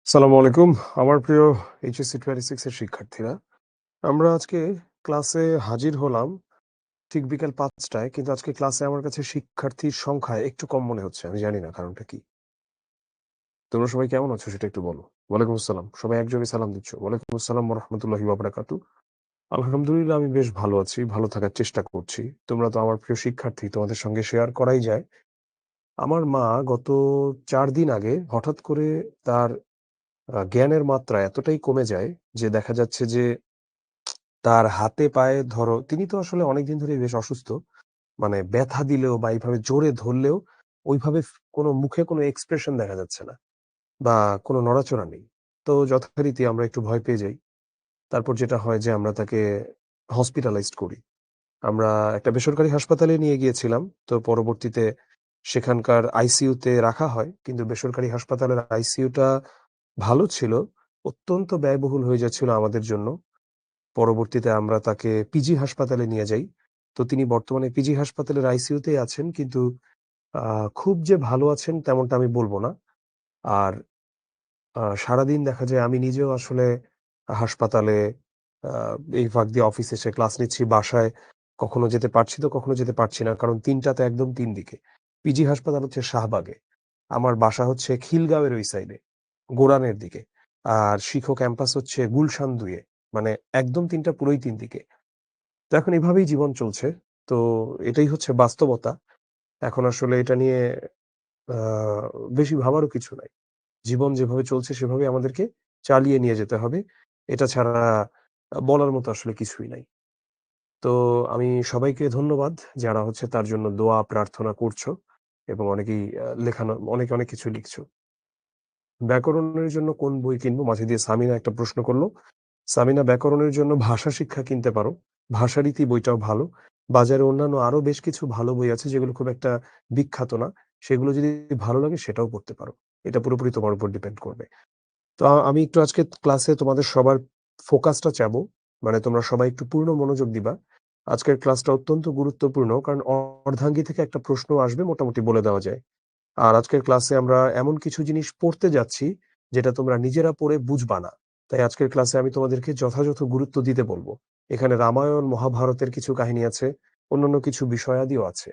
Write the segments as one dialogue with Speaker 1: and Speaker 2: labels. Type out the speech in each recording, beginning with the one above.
Speaker 1: আসসালামু আলাইকুম। আমার প্রিয় এইচএসসি 26 এর শিক্ষার্থীরা। আমরা আজকে ক্লাসে হাজির হলাম ঠিক বিকাল ৫ টায়। কিন্তু আজকে ক্লাসে আমার কাছে শিক্ষার্থীর সংখ্যা একটু কম মনে হচ্ছে। আমি জানি না কারণটা কি? তোমরা সবাই কেমন আছো সেটা একটু বলো। ওয়ালাইকুম আসসালাম। সবাই একযোগে সালাম দিচ্ছ। ওয়ালাইকুম আসসালাম ওয়া রাহমাতুল্লাহি ওয়া বারাকাতুহু। আলহামদুলিল্লাহ আমি বেশ ভালো আছি। ভালো থাকার চেষ্টা করছি। তোমরা তো আমার প্রিয় শিক্ষার্থী। তোমাদের সঙ্গে শেয়ার করাই যায়। আমার মা গত ৪ দিন আগে হঠাৎ করে তার জ্ঞানের মাত্রা এতটাই কমে যায় যে দেখা যাচ্ছে যে তার হাতে পায়ে ধরো তিনি তো আসলে অনেকদিন ধরেই বেশ অসুস্থ। মানে ব্যথা দিলেও বা এইভাবে জোরে ধরলেও ওইভাবে কোনো মুখে কোনো এক্সপ্রেশন দেখা যাচ্ছে না বা কোনো নড়াচড়া নেই। তো যথারীতি আমরা একটু ভয় পেয়ে যাই। তারপর যেটা হয় যে আমরা তাকে হসপিটালাইজড করি। আমরা একটা বেসরকারি হাসপাতালে নিয়ে গিয়েছিলাম। তো পরবর্তীতে সেখানকার আইসিইউতে রাখা হয়। কিন্তু বেসরকারি হাসপাতালের আইসিইউটা ভালো ছিল। অত্যন্ত ব্যয়বহুল হয়ে যাচ্ছিল আমাদের জন্য। পরবর্তীতে আমরা তাকে পিজি হাসপাতালে নিয়ে যাই। তো তিনি বর্তমানে পিজি হাসপাতালের আইসিইউতেই আছেন। কিন্তু আ খুব যে ভালো আছেন তেমনটা আমি বলব না। আর সারাদিন দেখা যায় আমি নিজেও আসলে হাসপাতালে আ এই ফাঁক দিয়ে অফিসে এসে ক্লাস নিচ্ছি। বাসায় কখনো যেতে পারছি তো কখনো যেতে পারছি না। কারণ ৩ টাতে একদম ৩ দিকে। পিজি হাসপাতাল হচ্ছে শাহবাগে। আমার বাসা হচ্ছে খিলগাঁওয়ের ওই সাইডে, গোরানের দিকে। আর শিখো ক্যাম্পাস হচ্ছে গুলশান ২ এ। মানে একদম ৩ টা পুরোই ৩ দিকে। তো এখন এভাবেই জীবন চলছে। তো এটাই হচ্ছে বাস্তবতা। এখন আসলে এটা নিয়ে আ বেশি ভাবারও কিছু নাই। জীবন যেভাবে চলছে সেভাবেই আমাদেরকে চালিয়ে নিয়ে যেতে হবে। এটা ছাড়া বলার মতো আসলে কিছুই নাই। তো আমি সবাইকে ধন্যবাদ যারা হচ্ছে তার জন্য দোয়া প্রার্থনা করছো এবং অনেকেই লেখানো অনেকে অনেক কিছু লিখছো। ব্যাকরণের জন্য কোন বই কিনবো? মাঝে দিয়ে সামিনা একটা প্রশ্ন করল। সামিনা ব্যাকরণের জন্য ভাষা শিক্ষা কিনতে পারো। ভাষারীতি বইটাও ভালো। বাজারে অন্যান্য আরো বেশ কিছু ভালো বই আছে যেগুলো খুব একটা বিখ্যাত না। সেগুলো যদি ভালো লাগে সেটাও পড়তে পারো। এটা পুরোপুরি তোমার উপর ডিপেন্ড করবে। তো আমি একটু আজকে ক্লাসে তোমাদের সবার ফোকাসটা চাবো। মানে তোমরা সবাই একটু পূর্ণ মনোযোগ দিবা। আজকের ক্লাসটা অত্যন্ত গুরুত্বপূর্ণ কারণ অর্ধাঙ্গী থেকে একটা প্রশ্ন আসবে মোটামুটি বলে দেওয়া যায়। আর আজকের ক্লাসে আমরা এমন কিছু জিনিস পড়তে যাচ্ছি, যেটা তোমরা নিজেরা পড়ে বুঝবা না। তাই আজকের ক্লাসে আমি তোমাদেরকে যথাযথ গুরুত্ব দিতে বলব। এখানে রামায়ণ, মহাভারতের কিছু কাহিনী আছে, অন্যান্য কিছু বিষয়াদিও আছে।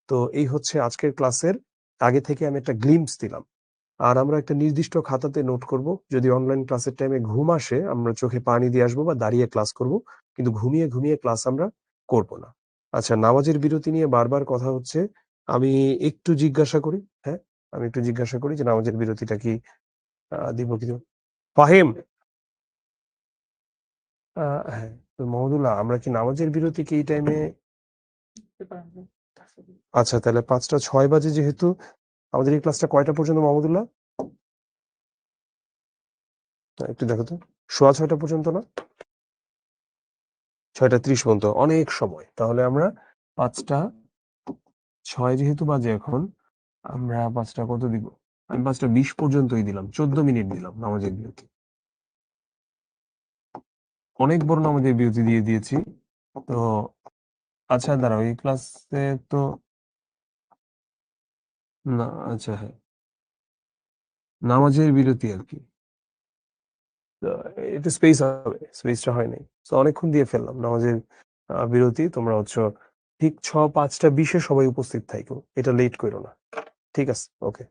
Speaker 1: তো এই হচ্ছে আজকের ক্লাসের আগে থেকে আমি একটা গ্লিম্পস দিলাম। আর আমরা একটা নির্দিষ্ট খাতাতে নোট করব। যদি অনলাইন ক্লাসের টাইমে ঘুম আসে, আমরা চোখে পানি দিয়ে আসবো বা দাঁড়িয়ে ক্লাস করব। কিন্তু ঘুমিয়ে ক্লাস আমরা করব না। আচ্ছা, নামাজের বিরতি নিয়ে বারবার কথা হচ্ছে। আমি একটু জিজ্ঞাসা করি, হ্যাঁ? আমি একটু জিজ্ঞাসা করি যে নামাজের বিরতিটা কি দিব কি দিব? ফাহিম, আ হ্যাঁ, তো মাহমুদুল্লাহ আমরা কি নামাজের বিরতি কি এই টাইমে আচ্ছা তাহলে ৫টা ৬ বাজে যেহেতু আমাদের এই ক্লাসটা কয়টা পর্যন্ত মাহমুদুল্লাহ? একটু দেখো তো। ৬:৩০ পর্যন্ত না? ৬:৩০ পর্যন্ত অনেক সময়। তাহলে আমরা ৫টা ৬ যেহেতু বাজে এখন, আমরা ৫টা কত দিব? আমি ৫টা ২০ পর্যন্তই দিলাম। ১৪ মিনিট দিলাম নামাজের বিরতি। অনেক বড় নামাজের বিরতি দিয়ে দিয়েছি। তো আচ্ছা দাঁড়াও এই ক্লাসে তো না আচ্ছা হ্যাঁ, নামাজের বিরতি আরকি। তো একটু স্পেস হবে। স্পেসটা হয় নাই। সো অনেকক্ষণ দিয়ে ফেললাম নামাজের বিরতি। তোমরা হচ্ছ ঠিক ৫টা ২০ এ সবাই উপস্থিত থাইকো। এটা লেট কইরো না। ঠিক আছে? ওকে।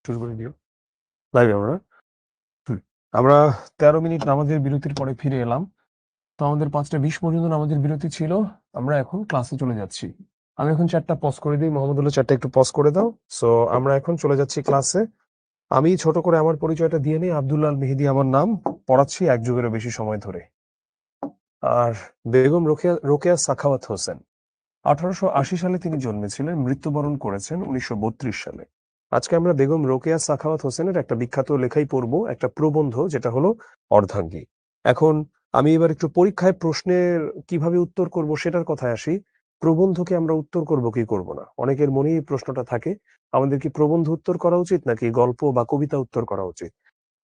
Speaker 1: শুরু করে দিও। লাইভে আমরা আমরা 13 মিনিট নামাজের বিরতির পরে ফিরে এলাম। তো আমাদের 5:20 পর্যন্ত নামাজের বিরতি ছিল। আমরা এখন ক্লাসে চলে যাচ্ছি। আমি এখন চ্যাটটা পজ করে দিই। মোহাম্মদুল্লাহ চ্যাটটা একটু পজ করে দাও। সো আমরা এখন চলে যাচ্ছি ক্লাসে। আমি ছোট করে আমার পরিচয়টা দিয়ে নিই। আব্দুল্লাহ আল মেহেদী আমার নাম। পড়াচ্ছি 1 যুগেরও বেশি সময় ধরে। আর বেগম রোকেয়া সাখাওয়াত হোসেন 1880 সালে তিনি জন্মেছিলেন, মৃত্যুবরণ করেছেন 1932 সালে। আজকে আমরা বেগম রোকেয়া সাখাওয়াত হোসেনের একটা বিখ্যাত লেখাই পড়বো, একটা প্রবন্ধ, যেটা হলো অর্ধাঙ্গী। এখন আমি এবার একটু পরীক্ষায় প্রশ্নের কিভাবে উত্তর করব সেটার কথায় আসি। প্রবন্ধকে আমরা উত্তর করব কি করব না, অনেকের মনেই এই প্রশ্নটা থাকে। আমাদের কি প্রবন্ধ উত্তর করা উচিত নাকি গল্প বা কবিতা উত্তর করা উচিত?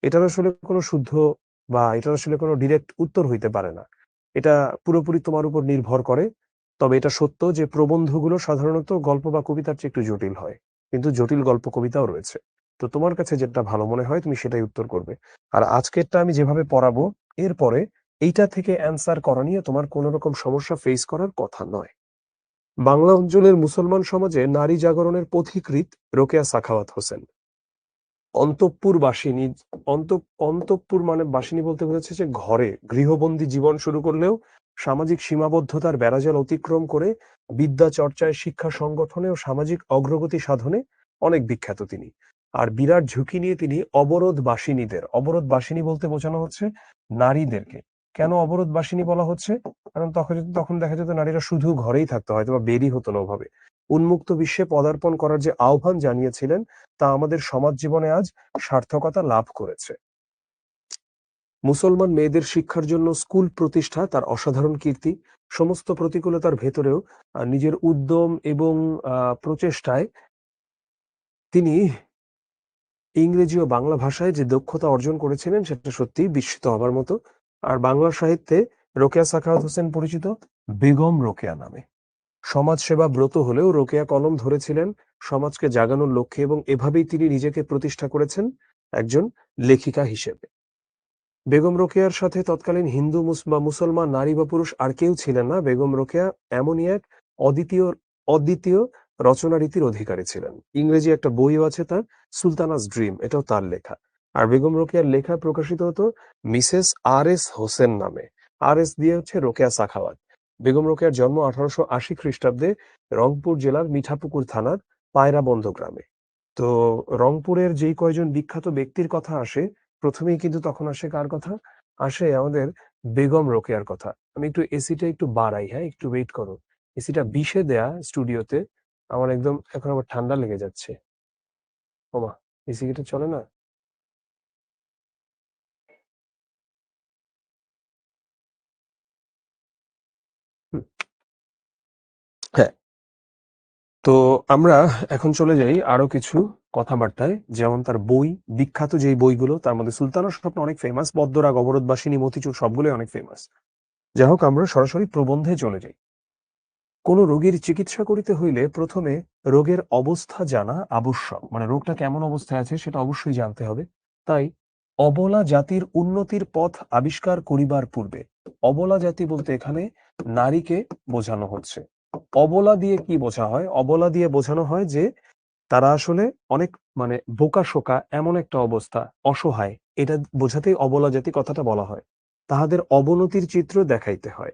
Speaker 1: এটার আসলে কোনো শুদ্ধ বা এটার আসলে কোনো ডিরেক্ট উত্তর হইতে পারে না। এটা পুরোপুরি তোমার উপর নির্ভর করে। তবে এটা সত্য যে প্রবন্ধগুলো সাধারণত গল্প বা কবিতার চেয়ে একটু জটিল হয়। কিন্তু জটিল গল্প কবিতাও রয়েছে। তো তোমার কাছে যেটা ভালো মনে হয় তুমি সেটাই উত্তর করবে। আর আজকেরটা আমি যেভাবে পড়াবো, এরপরে এইটা থেকে অ্যান্সার করা নিয়ে তোমার কোনো রকম সমস্যা ফেস করার কথা নয়। বাংলা অঞ্চলের মুসলমান সমাজে নারী জাগরণের পথিকৃৎ রোকেয়া সাখাওয়াত হোসেন। অন্তঃপুর বাসিনী অন্তঃপুর মানে বাসিনী বলতে বোঝাচ্ছে যে ঘরে গৃহবন্দী জীবন শুরু করলেও সামাজিক সীমাবদ্ধতার বেড়াজাল অতিক্রম করে বিদ্যা চর্চায়, শিক্ষা সংগঠনে ও সামাজিক অগ্রগতি সাধনে অনেক বিখ্যাত তিনি। আর বিরাট ঝুঁকি নিয়ে তিনি অবরোধ বাসিনী বলতে বোঝানো হচ্ছে নারীদেরকে। কেন অবরোধ বাসিনী বলা হচ্ছে? কারণ তখন দেখা যেত নারীরা শুধু ঘরেই থাকতো, হয়তো বা বেরই হতো না ওভাবে। উন্মুক্ত বিশ্বে পদার্পণ করার যে আহ্বান জানিয়েছিলেন তা আমাদের সমাজ জীবনে আজ সার্থকতা লাভ করেছে। মুসলমান মেয়েদের শিক্ষার জন্য স্কুল প্রতিষ্ঠা তার অসাধারণ কীর্তি। সমস্ত প্রতিকূলতার ভেতরেও নিজের উদ্যম এবং প্রচেষ্টায় তিনি ইংরেজি ও বাংলা ভাষায় যে দক্ষতা অর্জন করেছিলেন সেটা সত্যিই বিস্মিত হবার মতো। আর বাংলা সাহিত্যে রোকেয়া সাখাওয়াত হোসেন পরিচিত বেগম রোকেয়া নামে। সমাজসেবা ব্রত হলেও রোকেয়া কলম ধরেছিলেন সমাজকে জাগানোর লক্ষ্যে, এবং এভাবেই তিনি নিজেকে প্রতিষ্ঠা করেছেন একজন লেখিকা হিসেবে। বেগম রোকেয়ার সাথে তৎকালীন হিন্দু বা মুসলমান নারী বা পুরুষ আর কেউ ছিলেন না। বেগম রোকেয়া এমনই এক অদ্বিতীয় অদ্বিতীয় রচনা রীতির অধিকারী ছিলেন। ইংরেজি একটা বইও আছে তার, সুলতানাস ড্রিম, এটাও তার লেখা। আর বেগম রোকেয়ার লেখা প্রকাশিত হতো মিসেস আর.এস. হোসেন নামে। আর.এস. দিয়ে হচ্ছে রোকেয়া সাখাওয়াত। বেগম রোকেয়ার জন্ম 1880 খ্রিস্টাব্দে রংপুর জেলার মিঠাপুকুর থানার পায়রাবন্দ গ্রামে। তো রংপুরের যেই কয়জন বিখ্যাত ব্যক্তির কথা আসে, প্রথমেই কিন্তু তখন আসে কার কথা? আসে আমাদের বেগম রোকেয়ার কথা। আমি একটু এসিটা একটু বাড়াই, হ্যাঁ? একটু ওয়েট করো। এসিটা 20 এ দেয়া স্টুডিওতে। আমার একদম এখন আবার ঠান্ডা লেগে যাচ্ছে। ওমা! এসি কি এটা চলে না? হুম, হ্যাঁ। তো আমরা এখন চলে যাই আরো কিছু কথাবার্তায়। যেমন তার বই, বিখ্যাত যেই বইগুলো তার মধ্যে সুলতানের স্বপ্ন অনেক ফেমাস, পদ্মরাগ, অবরোধবাসিনী, মতিচুর সবগুলোই অনেক ফেমাস। যাই হোক, আমরা সরাসরি প্রবন্ধে চলে যাই। কোনো রোগীর চিকিৎসা করিতে হইলে প্রথমে রোগের অবস্থা জানা আবশ্যক। মানে রোগটা কেমন অবস্থায় আছে সেটা অবশ্যই জানতে হবে। তাই অবলা জাতির উন্নতির পথ আবিষ্কার করিবার পূর্বে, অবলা জাতি বলতে এখানে নারীকে বোঝানো হচ্ছে। অবলা দিয়ে কি বোঝা হয়? অবলা দিয়ে বোঝানো হয় যে তারা আসলে অনেক মানে বোকাশোকা, এমন একটা অবস্থা, অসহায়। এটা বোঝাতেই অবলা জাতি কথাটা বলা হয়। তাহাদের অবনতির চিত্র দেখাইতে হয়।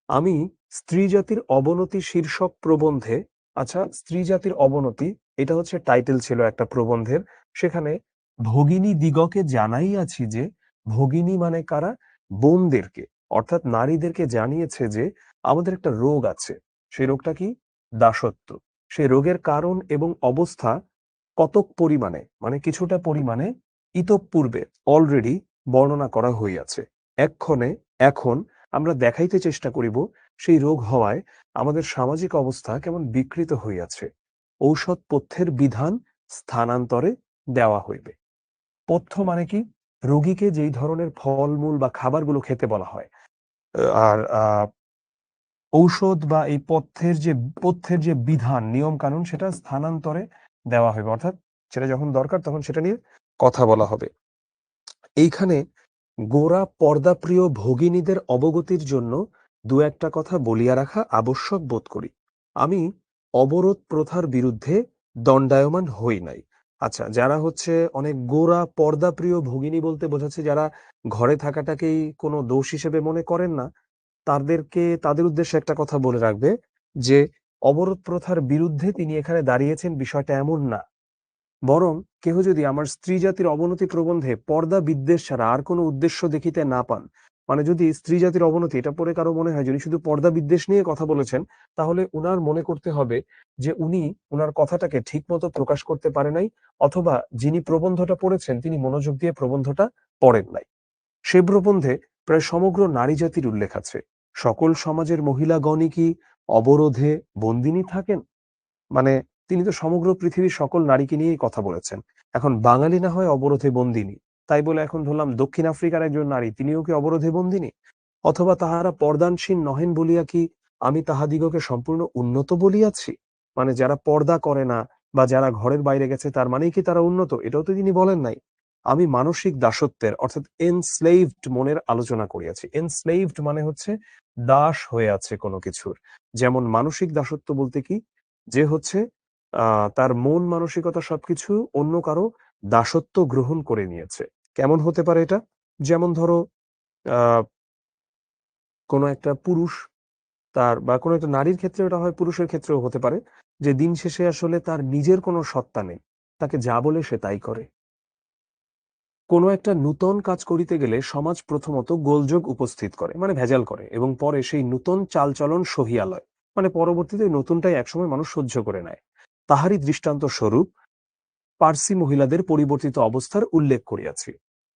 Speaker 1: আমি স্ত্রী জাতির অবনতি শীর্ষক প্রবন্ধে, আচ্ছা, স্ত্রী জাতির অবনতি এটা হচ্ছে টাইটেল ছিল একটা প্রবন্ধের। সেখানে ভগিনী দিগকে জানাইয়াছি যে, ভগিনী মানে কারা? বোনদেরকে, অর্থাৎ নারীদেরকে জানিয়েছে যে আমাদের একটা রোগ আছে। সেই রোগটা কি? দাসত্ব। সেই রোগের কারণ এবং অবস্থা কতক পরিমাণে, মানে কিছুটা পরিমাণে ইতঃপূর্বে অলরেডি বর্ণনা করা হইয়াছে। এক্ষণে এখন আমরা দেখাইতে চেষ্টা করিব সেই রোগ হওয়ায় আমাদের সামাজিক অবস্থা কেমন বিকৃত হইয়াছে। ঔষধ পথ্যের বিধান স্থানান্তরে দেওয়া হইবে। পথ্য মানে কি? রোগীকে যেই ধরনের ফলমূল বা খাবারগুলো খেতে বলা হয়। আর ঔষধ বা এই পথ্যের যে বিধান, নিয়ম কানুন, সেটা স্থানান্তরে দেওয়া হইবে। অর্থাৎ সেটা যখন দরকার তখন সেটা নিয়ে কথা বলা হবে। এইখানে গোরা পর্দাপ্রিয় ভগিনীদের অবগতির জন্য দু একটা কথা বলিয়া রাখা আবশ্যক বোধ করি। আমি অবরোধ প্রথার বিরুদ্ধে দণ্ডায়মান হই নাই। আচ্ছা, যারা হচ্ছে অনেক গোঁড়া পর্দাপ্রিয় ভগিনী বলতে বোঝাচ্ছে যারা ঘরে থাকাটাকেই কোনো দোষ হিসেবে মনে করেন না, তাদের উদ্দেশ্যে একটা কথা বলে রাখবে যে অবরোধ প্রথার বিরুদ্ধে তিনি এখানে দাঁড়িয়েছেন বিষয়টা এমন না। বরং কেহ যদি আমার স্ত্রী জাতির অবনতি প্রবন্ধে পর্দা বিদ্বেষ ছাড়া আর কোনো উদ্দেশ্য দেখিতে না পান, মানে যদি স্ত্রী জাতির অবনতি এটা পড়ে কারো মনে হয় যদি শুধু পর্দা বিদ্বেষ নিয়ে কথা বলেছেন, তাহলে উনার মনে করতে হবে যে উনি উনার কথাটাকে ঠিক মতো প্রকাশ করতে পারে নাই, অথবা যিনি প্রবন্ধটা পড়েছেন তিনি মনোযোগ দিয়ে প্রবন্ধটা পড়েন নাই। সে প্রবন্ধে প্রায় সমগ্র নারী জাতির উল্লেখ আছে। সকল সমাজের মহিলাগণই কি অবরোধে বন্দিনী থাকেন? মানে তিনি তো সমগ্র পৃথিবীর সকল নারীকে নিয়েই কথা বলেছেন। এখন বাঙালি না হয় অবরোধে বন্দিনী, তাই বলে এখন ধরলাম দক্ষিণ আফ্রিকার একজন নারী তিনিও কি অবরোধে বন্দিনী? অথবা তাহারা পর্দানসীন নহেন বলিয়া কি আমি তাহাদিগকে সম্পূর্ণ উন্নত বলিয়াছি? মানে যারা পর্দা করে না বা যারা ঘরের বাইরে গেছে তার মানেই কি তারা উন্নত? এটাও তো তিনি বলেন নাই। আমি মানসিক দাসত্বের অর্থাৎ এনস্লেভড মনের আলোচনা করিয়াছি। এনস্লেভড মানে হচ্ছে দাস হয়ে আছে কোনো কিছুর। যেমন মানসিক দাসত্ব বলতে কি, যে হচ্ছে তার মন মানসিকতা সবকিছু অন্য কারো দাসত্ব গ্রহণ করে নিয়েছে। কেমন হতে পারে এটা? যেমন ধরো আহ কোনো একটা পুরুষ তার বা কোনো একটা নারীর ক্ষেত্রে এটা হয়, পুরুষের ক্ষেত্রেও হতে পারে, যে দিন শেষে আসলে তার নিজের কোনো সত্তা নেই, তাকে যা বলে সে তাই করে। কোনো একটা নূতন কাজ করিতে গেলে সমাজ প্রথমত গোলযোগ উপস্থিত করে, মানে ভেজাল করে, এবং পরে সেই নূতন চালচলন সহিয়া লয়, মানে পরবর্তীতে ওই নতুনটাই একসময় মানুষ সহ্য করে নেয়। তাহারই দৃষ্টান্ত স্বরূপ পার্সি মহিলাদের পরিবর্তিত অবস্থার উল্লেখ করিয়াছি।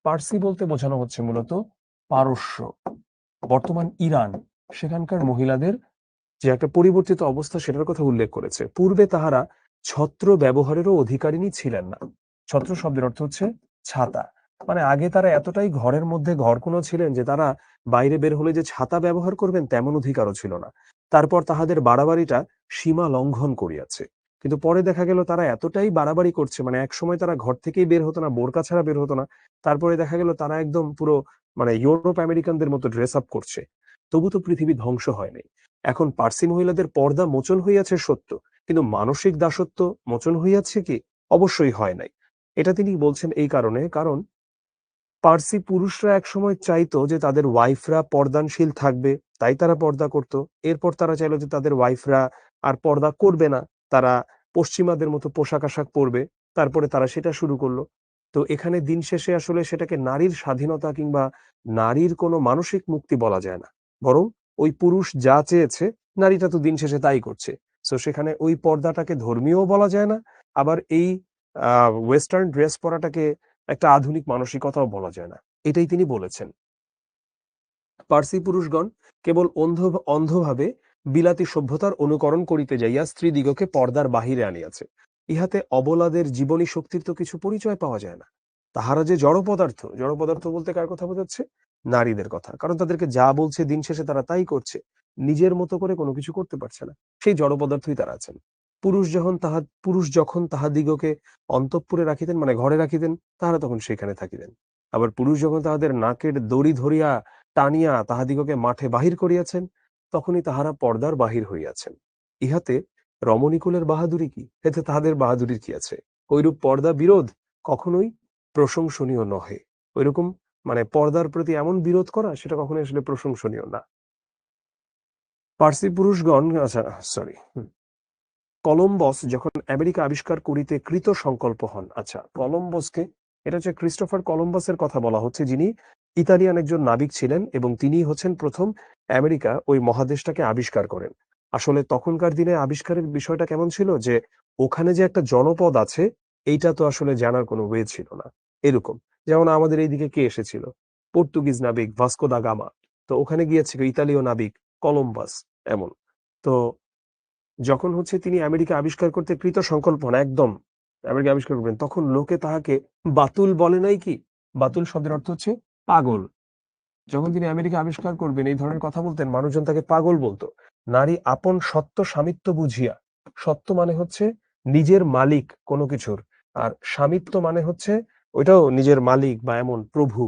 Speaker 1: পার্সি বলতে বোঝানো হচ্ছে মূলত পারস্য, বর্তমান ইরান, সেখানকার মহিলাদের যে একটা পরিবর্তিত অবস্থা সেটার কথা উল্লেখ করেছে। পূর্বে তাহারা ছত্র ব্যবহারেরও অধিকারিণী ছিলেন না। ছত্র শব্দের অর্থ হচ্ছে ছাতা। মানে আগে তারা এতটাই ঘরের মধ্যে ঘরকুনো ছিলেন যে তারা বাইরে বের হলে যে ছাতা ব্যবহার করবেন তেমন অধিকারও ছিল না। তারপর তাহাদের বাড়াবাড়িটা সীমা লঙ্ঘন করিয়াছে। কিন্তু পরে দেখা গেল তারা এতটাই বাড়াবাড়ি করছে, মানে একসময় তারা ঘর থেকেই বের হতো না, বোরকা ছাড়া বের হতো না। তারপরে দেখা গেল তারা একদম পুরো মানে ইউরোপ আমেরিকানদের মতো ড্রেস আপ করছে। তবু তো পৃথিবী ধ্বংস হয় নাই। এখন পার্সি মহিলাদের পর্দা মোচন হইয়াছে সত্য, কিন্তু মানসিক দাসত্ব মোচন হইয়াছে কি? অবশ্যই হয় নাই। এটা তিনি বলছেন এই কারণে, কারণ পার্সি পুরুষরা একসময় চাইতো যে তাদের ওয়াইফরা পর্দানশীল থাকবে, তাই তারা পর্দা করত। এরপর তারা চাইলো যে তাদের ওয়াইফরা আর পর্দা করবে না, তারা পশ্চিমাদের মতো পোশাক আশাক পরবে। তারপরে তারা সেটা শুরু করলো। তো এখানে দিন শেষে আসলে সেটাকে নারীর স্বাধীনতা কিংবা নারীর কোনো মানসিক মুক্তি বলা যায় না, বরং ওই পুরুষ যা চেয়েছে নারীটা তো দিন শেষে তাই করছে। তো সেখানে ওই পর্দাটাকে ধর্মীয় বলা যায় না, আবার এই ওয়েস্টার্ন ড্রেস পরাটাকে একটা আধুনিক মানসিকতাও বলা যায় না। এটাই তিনি বলেছেন। পার্সি পুরুষগণ কেবল অন্ধভাবে বিলাতি সভ্যতার অনুকরণ করিতে যাইয়া স্ত্রীদিগকে পর্দার বাহিরে আনিয়াছে। ইহাতে অবলাদের জীবনী শক্তির তো কিছু পরিচয় পাওয়া যায় না। তাহারা যে জড় পদার্থ, জড় পদার্থ বলতে কার কথা বোঝাচ্ছে? নারীদের কথা। কারণ তাদেরকে যা বলছে দিন শেষে তারা তাই করছে, নিজের মতো করে কোনো কিছু করতে পারছে না। সেই জড় পদার্থই তারা আছেন। পুরুষ যখন তাহাদিগকে অন্তঃপুরে রাখিতেন, মানে ঘরে রাখিতেন, তাহারা তখন সেখানে থাকিতেন। আবার পুরুষ যখন তাহাদের নাকের দড়ি ধরিয়া টানিয়া তাহাদিগকে মাঠে বাহির করিয়াছেন, তখনই তাহারা পর্দার বাহির হইয়াছেন। ইহাতে রমণীকুলের বাহাদুরি কি? এতে তাহাদের বাহাদুরির কি আছে? ঐরূপ পর্দা বিরোধ কখনোই প্রশংসনীয় নহে। ঐরকম মানে পর্দার প্রতি এমন বিরোধ করা সেটা কখনোই আসলে প্রশংসনীয় না। পার্সি পুরুষগণ, আচ্ছা সরি, কলম্বাস যখন আমেরিকা আবিষ্কার করিতে কৃত সংকল্প হন। আচ্ছা, কলম্বাসকে, এটা হচ্ছে ক্রিস্টোফার কলম্বাসের কথা বলা হচ্ছে, যিনি ইতালিয়ান একজন নাবিক ছিলেন এবং তিনি হচ্ছেন প্রথম আমেরিকা ওই মহাদেশটাকে আবিষ্কার করেন। আসলে তখনকার দিনে আবিষ্কারের বিষয়টা কেমন ছিল যে ওখানে যে একটা জনপদ আছে এইটা তো আসলে জানার কোনো ওয়ে ছিল না। এরকম যেমন আমাদের এইদিকে কে এসেছিল? পর্তুগিজ নাবিক ভাস্কো দা গামা। তো ওখানে গিয়েছিল ইতালীয় নাবিক কলম্বাস। এমন তো যখন হচ্ছে তিনি আমেরিকা আবিষ্কার করতে কৃত সংকল্প হন, একদম আমেরিকা আবিষ্কার করবেন, তখন লোকে তাহাকে বাতুল বলে নাই কি? বাতুল শব্দের অর্থ হচ্ছে পাগল। যখন তিনি আমেরিকা আবিষ্কার করবেন এই ধরনের কথা বলতেন, মানুষজন তাকে পাগল বলতো। নারী আপন সত্য স্বামিত্ব বুঝিয়া, সত্য মানে হচ্ছে নিজের মালিক কোনো কিছুর, আর স্বামিত্ব মানে হচ্ছে ওইটাও নিজের মালিক বা এমন প্রভু,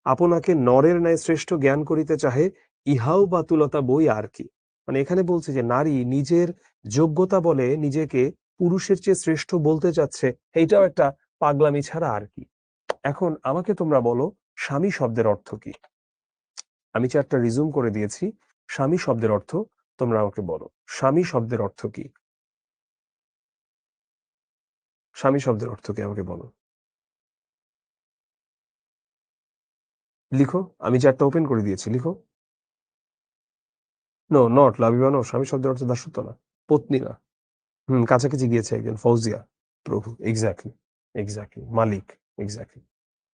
Speaker 1: আপনাকে নরের ন্যায় শ্রেষ্ঠ জ্ঞান করিতে চাহে, ইহাও বাতুলতা বই আর কি। মানে এখানে বলছে যে নারী নিজের যোগ্যতা বলে নিজেকে পুরুষের চেয়ে শ্রেষ্ঠ বলতে চাচ্ছে, এইটাও একটা পাগলামি ছাড়া আর কি। এখন আমাকে তোমরা বলো, স্বামী শব্দের অর্থ কি? আমি চারটা রিজুম করে দিয়েছি। স্বামী শব্দের অর্থ তোমরা আমাকে বলো। স্বামী শব্দের অর্থ কি? স্বামী শব্দের অর্থ কি আমাকে বলো। লিখো, আমি চারটা ওপেন করে দিয়েছি, লিখো। No, not Labiba, no. স্বামী শব্দের অর্থ দাসত্ব না, পত্নী না। কাছাকাছি গিয়েছে একজন, ফৌজিয়া। প্রভু, এক্স্যাক্টলি, এক্স্যাক্টলি, মালিক, এক্স্যাক্টলি,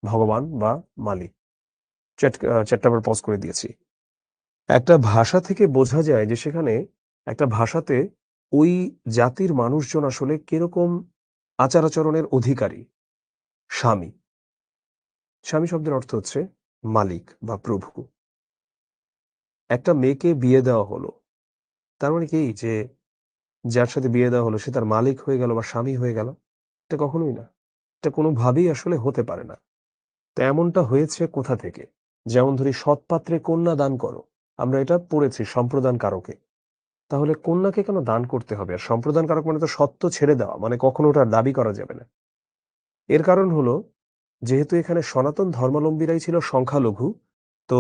Speaker 1: ভগবান বা মালিক। চ্যাটটা আবার পজ করে দিয়েছি। একটা ভাষা থেকে বোঝা যায় যে সেখানে একটা ভাষাতে ওই জাতির মানুষজন আসলে কিরকম আচার আচরণের অধিকারী। স্বামী, স্বামী শব্দের অর্থ হচ্ছে মালিক বা প্রভু। একটা মেয়েকে বিয়ে দেওয়া হলো, তার মানে কি যে যার সাথে বিয়ে দেওয়া হলো সে তার মালিক হয়ে গেল বা স্বামী হয়ে গেল? এটা কখনোই না। এটা কোনোভাবেই আসলে হতে পারে না। তো এমনটা হয়েছে কোথা থেকে? যেমন ধরি, সৎপাত্রে কন্যা দান করো, আমরা এটা পড়েছি সম্প্রদান কারকে। তাহলে কন্যাকে কেন দান করতে হবে? আর সম্প্রদান কারক মানে তো সত্য ছেড়ে দেওয়া, মানে কখনো ওটার দাবি করা যাবে না। এর কারণ হলো, যেহেতু এখানে সনাতন ধর্মাবলম্বীরাই ছিল সংখ্যালঘু, তো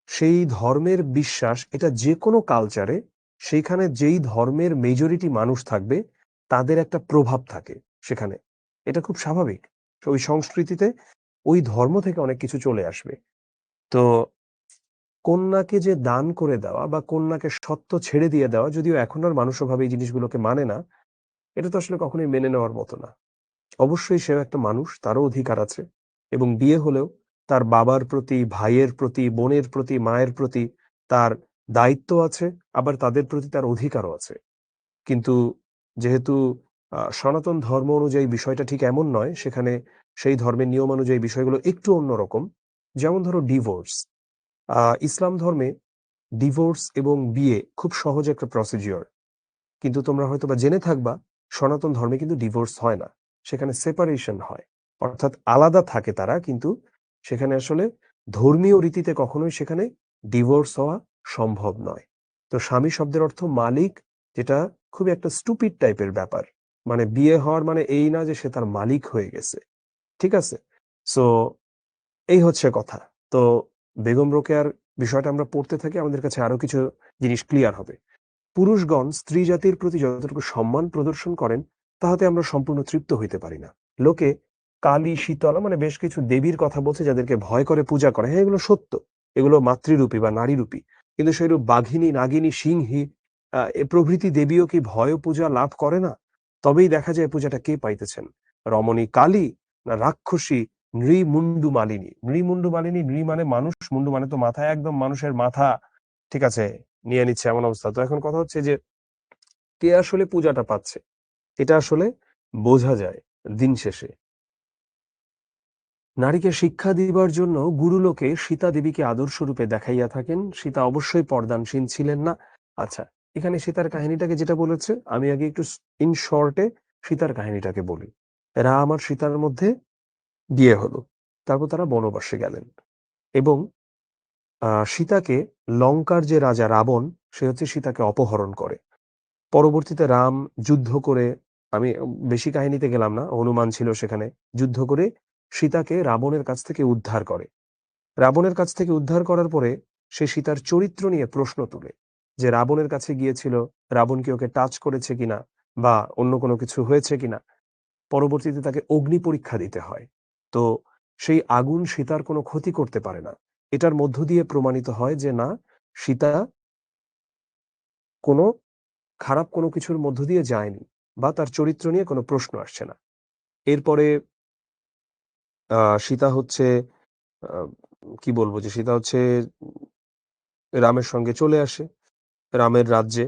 Speaker 1: সেই ধর্মের বিশ্বাস, এটা যে কোনো কালচারে সেইখানে যেই ধর্মের মেজরিটি মানুষ থাকবে তাদের একটা প্রভাব থাকে সেখানে। এটা খুব স্বাভাবিক। ওই সংস্কৃতিতে ওই ধর্ম থেকে অনেক কিছু চলে আসবে। তো কন্যাকে যে দান করে দেওয়া বা কন্যাকে সত্য ছেড়ে দিয়ে দেওয়া, যদিও এখন আর মানুষ ওভাবে এই জিনিসগুলোকে মানে না, এটা তো আসলে কখনোই মেনে নেওয়ার মতো না। অবশ্যই সেও একটা মানুষ, তারও অধিকার আছে। এবং বিয়ে হলেও তার বাবার প্রতি, ভাইয়ের প্রতি, বোনের প্রতি, মায়ের প্রতি তার দায়িত্ব আছে, আবার তাদের প্রতি তার অধিকারও আছে। কিন্তু যেহেতু সনাতন ধর্ম অনুযায়ী বিষয়টা ঠিক এমন নয়, সেখানে সেই ধর্মের নিয়ম অনুযায়ী বিষয়গুলো একটু অন্যরকম। যেমন ধরো ডিভোর্স। ইসলাম ধর্মে ডিভোর্স এবং বিয়ে খুব সহজ একটা প্রসিডিওর। কিন্তু তোমরা হয়তো বা জেনে থাকবা, সনাতন ধর্মে কিন্তু ডিভোর্স হয় না, সেখানে সেপারেশন হয়। অর্থাৎ আলাদা থাকে তারা, কিন্তু সেখানে আসলে ধর্মীয় রীতিতে কখনোই সেখানে ডিভোর্স হওয়া সম্ভব নয়। তো স্বামী শব্দের অর্থ মালিক, যেটা খুব একটা স্টুপিড টাইপের ব্যাপার। মানে বিয়ে হওয়ার মানে এই না যে সে তার মালিক হয়ে গেছে। ঠিক আছে? সো এই হচ্ছে কথা। তো বেগম রোকেয়ার বিষয়টা আমরা পড়তে থাকি, আমাদের কাছে আরো কিছু জিনিস ক্লিয়ার হবে। পুরুষগণ স্ত্রী জাতির প্রতি যতটুকু সম্মান প্রদর্শন করেন, তাহাতে আমরা সম্পূর্ণ তৃপ্ত হইতে পারি না। লোকে কালী, শীতলা, মানে বেশ কিছু দেবীর কথা বলছে যাদেরকে ভয় করে পূজা করে। হ্যাঁ, এগুলো সত্য, এগুলো মাতৃরূপী বা নারীরূপী। কিন্তু সেইরূপ বাঘিনী, নাগিনী, সিংহী এ প্রভৃতি দেবীও কি ভয় ও পূজা লাভ করে না? তবেই দেখা যায় পূজাটা কে পাইতেছেন, রমণী কালী না রাক্ষসী নৃমুণ্ডু মালিনী। নৃমুণ্ডু মালিনী, নৃ মানে মানুষ, মুন্ডু মানে তো মাথা, একদম মানুষের মাথা, ঠিক আছে, নিয়ে নিচ্ছে এমন অবস্থা। তো এখন কথা হচ্ছে যে কে আসলে পূজাটা পাচ্ছে, এটা আসলে বোঝা যায় দিন শেষে। নারীকে শিক্ষা দিবার জন্য গুরুলোকে সীতা দেবীকে আদর্শ রূপে দেখাইয়া থাকেন। সীতা অবশ্যই পর্দানসীন ছিলেন না। আচ্ছা, এখানে সীতার কাহিনীটাকে যেটা বলেছে, আমি আগে একটু ইন শর্টে সীতার কাহিনীটাকে বলি। রাম আর সীতার মধ্যে বিয়ে হলো, তারপর তারা বনবাসে গেলেন এবং সীতাকে, লঙ্কার যে রাজা রাবণ, সে হচ্ছে সীতাকে অপহরণ করে। পরবর্তীতে রাম যুদ্ধ করে, আমি বেশি কাহিনীতে গেলাম না, হনুমান ছিল সেখানে, যুদ্ধ করে সীতাকে রাবণের কাছ থেকে উদ্ধার করে। রাবণের কাছ থেকে উদ্ধার করার পরে সে সীতার চরিত্র নিয়ে প্রশ্ন তুলে, যে রাবণের কাছে গিয়েছিল, রাবণ কি ওকে টাচ করেছে কিনা বা অন্য কোনো কিছু হয়েছে কিনা। পরবর্তীতে তাকে অগ্নি পরীক্ষা দিতে হয়। তো সেই আগুন সীতার কোনো ক্ষতি করতে পারে না। এটার মধ্য দিয়ে প্রমাণিত হয় যে না, সীতা কোনো খারাপ কোনো কিছুর মধ্য দিয়ে যায়নি, বা তার চরিত্র নিয়ে কোনো প্রশ্ন আসছে না। এরপরে সীতা হচ্ছে, আহ, কি বলবো, যে সীতা হচ্ছে রামের সঙ্গে চলে আসে রামের রাজ্যে।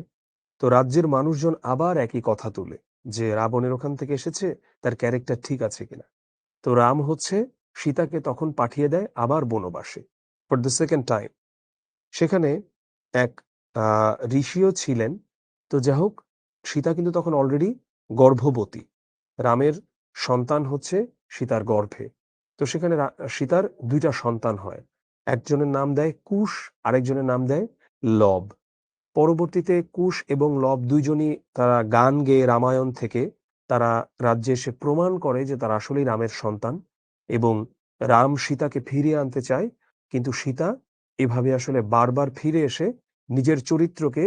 Speaker 1: তো রাজ্যের মানুষজন আবার একই কথা তুলে, যে রাবণের ওখান থেকে এসেছে, তার ক্যারেক্টার ঠিক আছে কিনা। তো রাম হচ্ছে সীতাকে তখন পাঠিয়ে দেয় আবার বনবাসে, ফর দ্য সেকেন্ড টাইম। সেখানে এক ঋষিও ছিলেন। তো যাই হোক, সীতা কিন্তু তখন অলরেডি গর্ভবতী। রামের সন্তান হচ্ছে সীতার গর্ভে। তো সেখানে সীতার দুইটা সন্তান হয়। একজনের নাম দেয় কুশ, আরেকজনের নাম দেয় লব। পরবর্তীতে কুশ এবং লব দুইজনই তারা গান গেয়ে রামায়ণ থেকে তারা রাজ্যে এসে প্রমাণ করে যে তারা আসলেই রামের সন্তান এবং রাম সীতাকে ফিরিয়ে আনতে চায়, কিন্তু সীতা এভাবে আসলে বারবার ফিরে এসে নিজের চরিত্রকে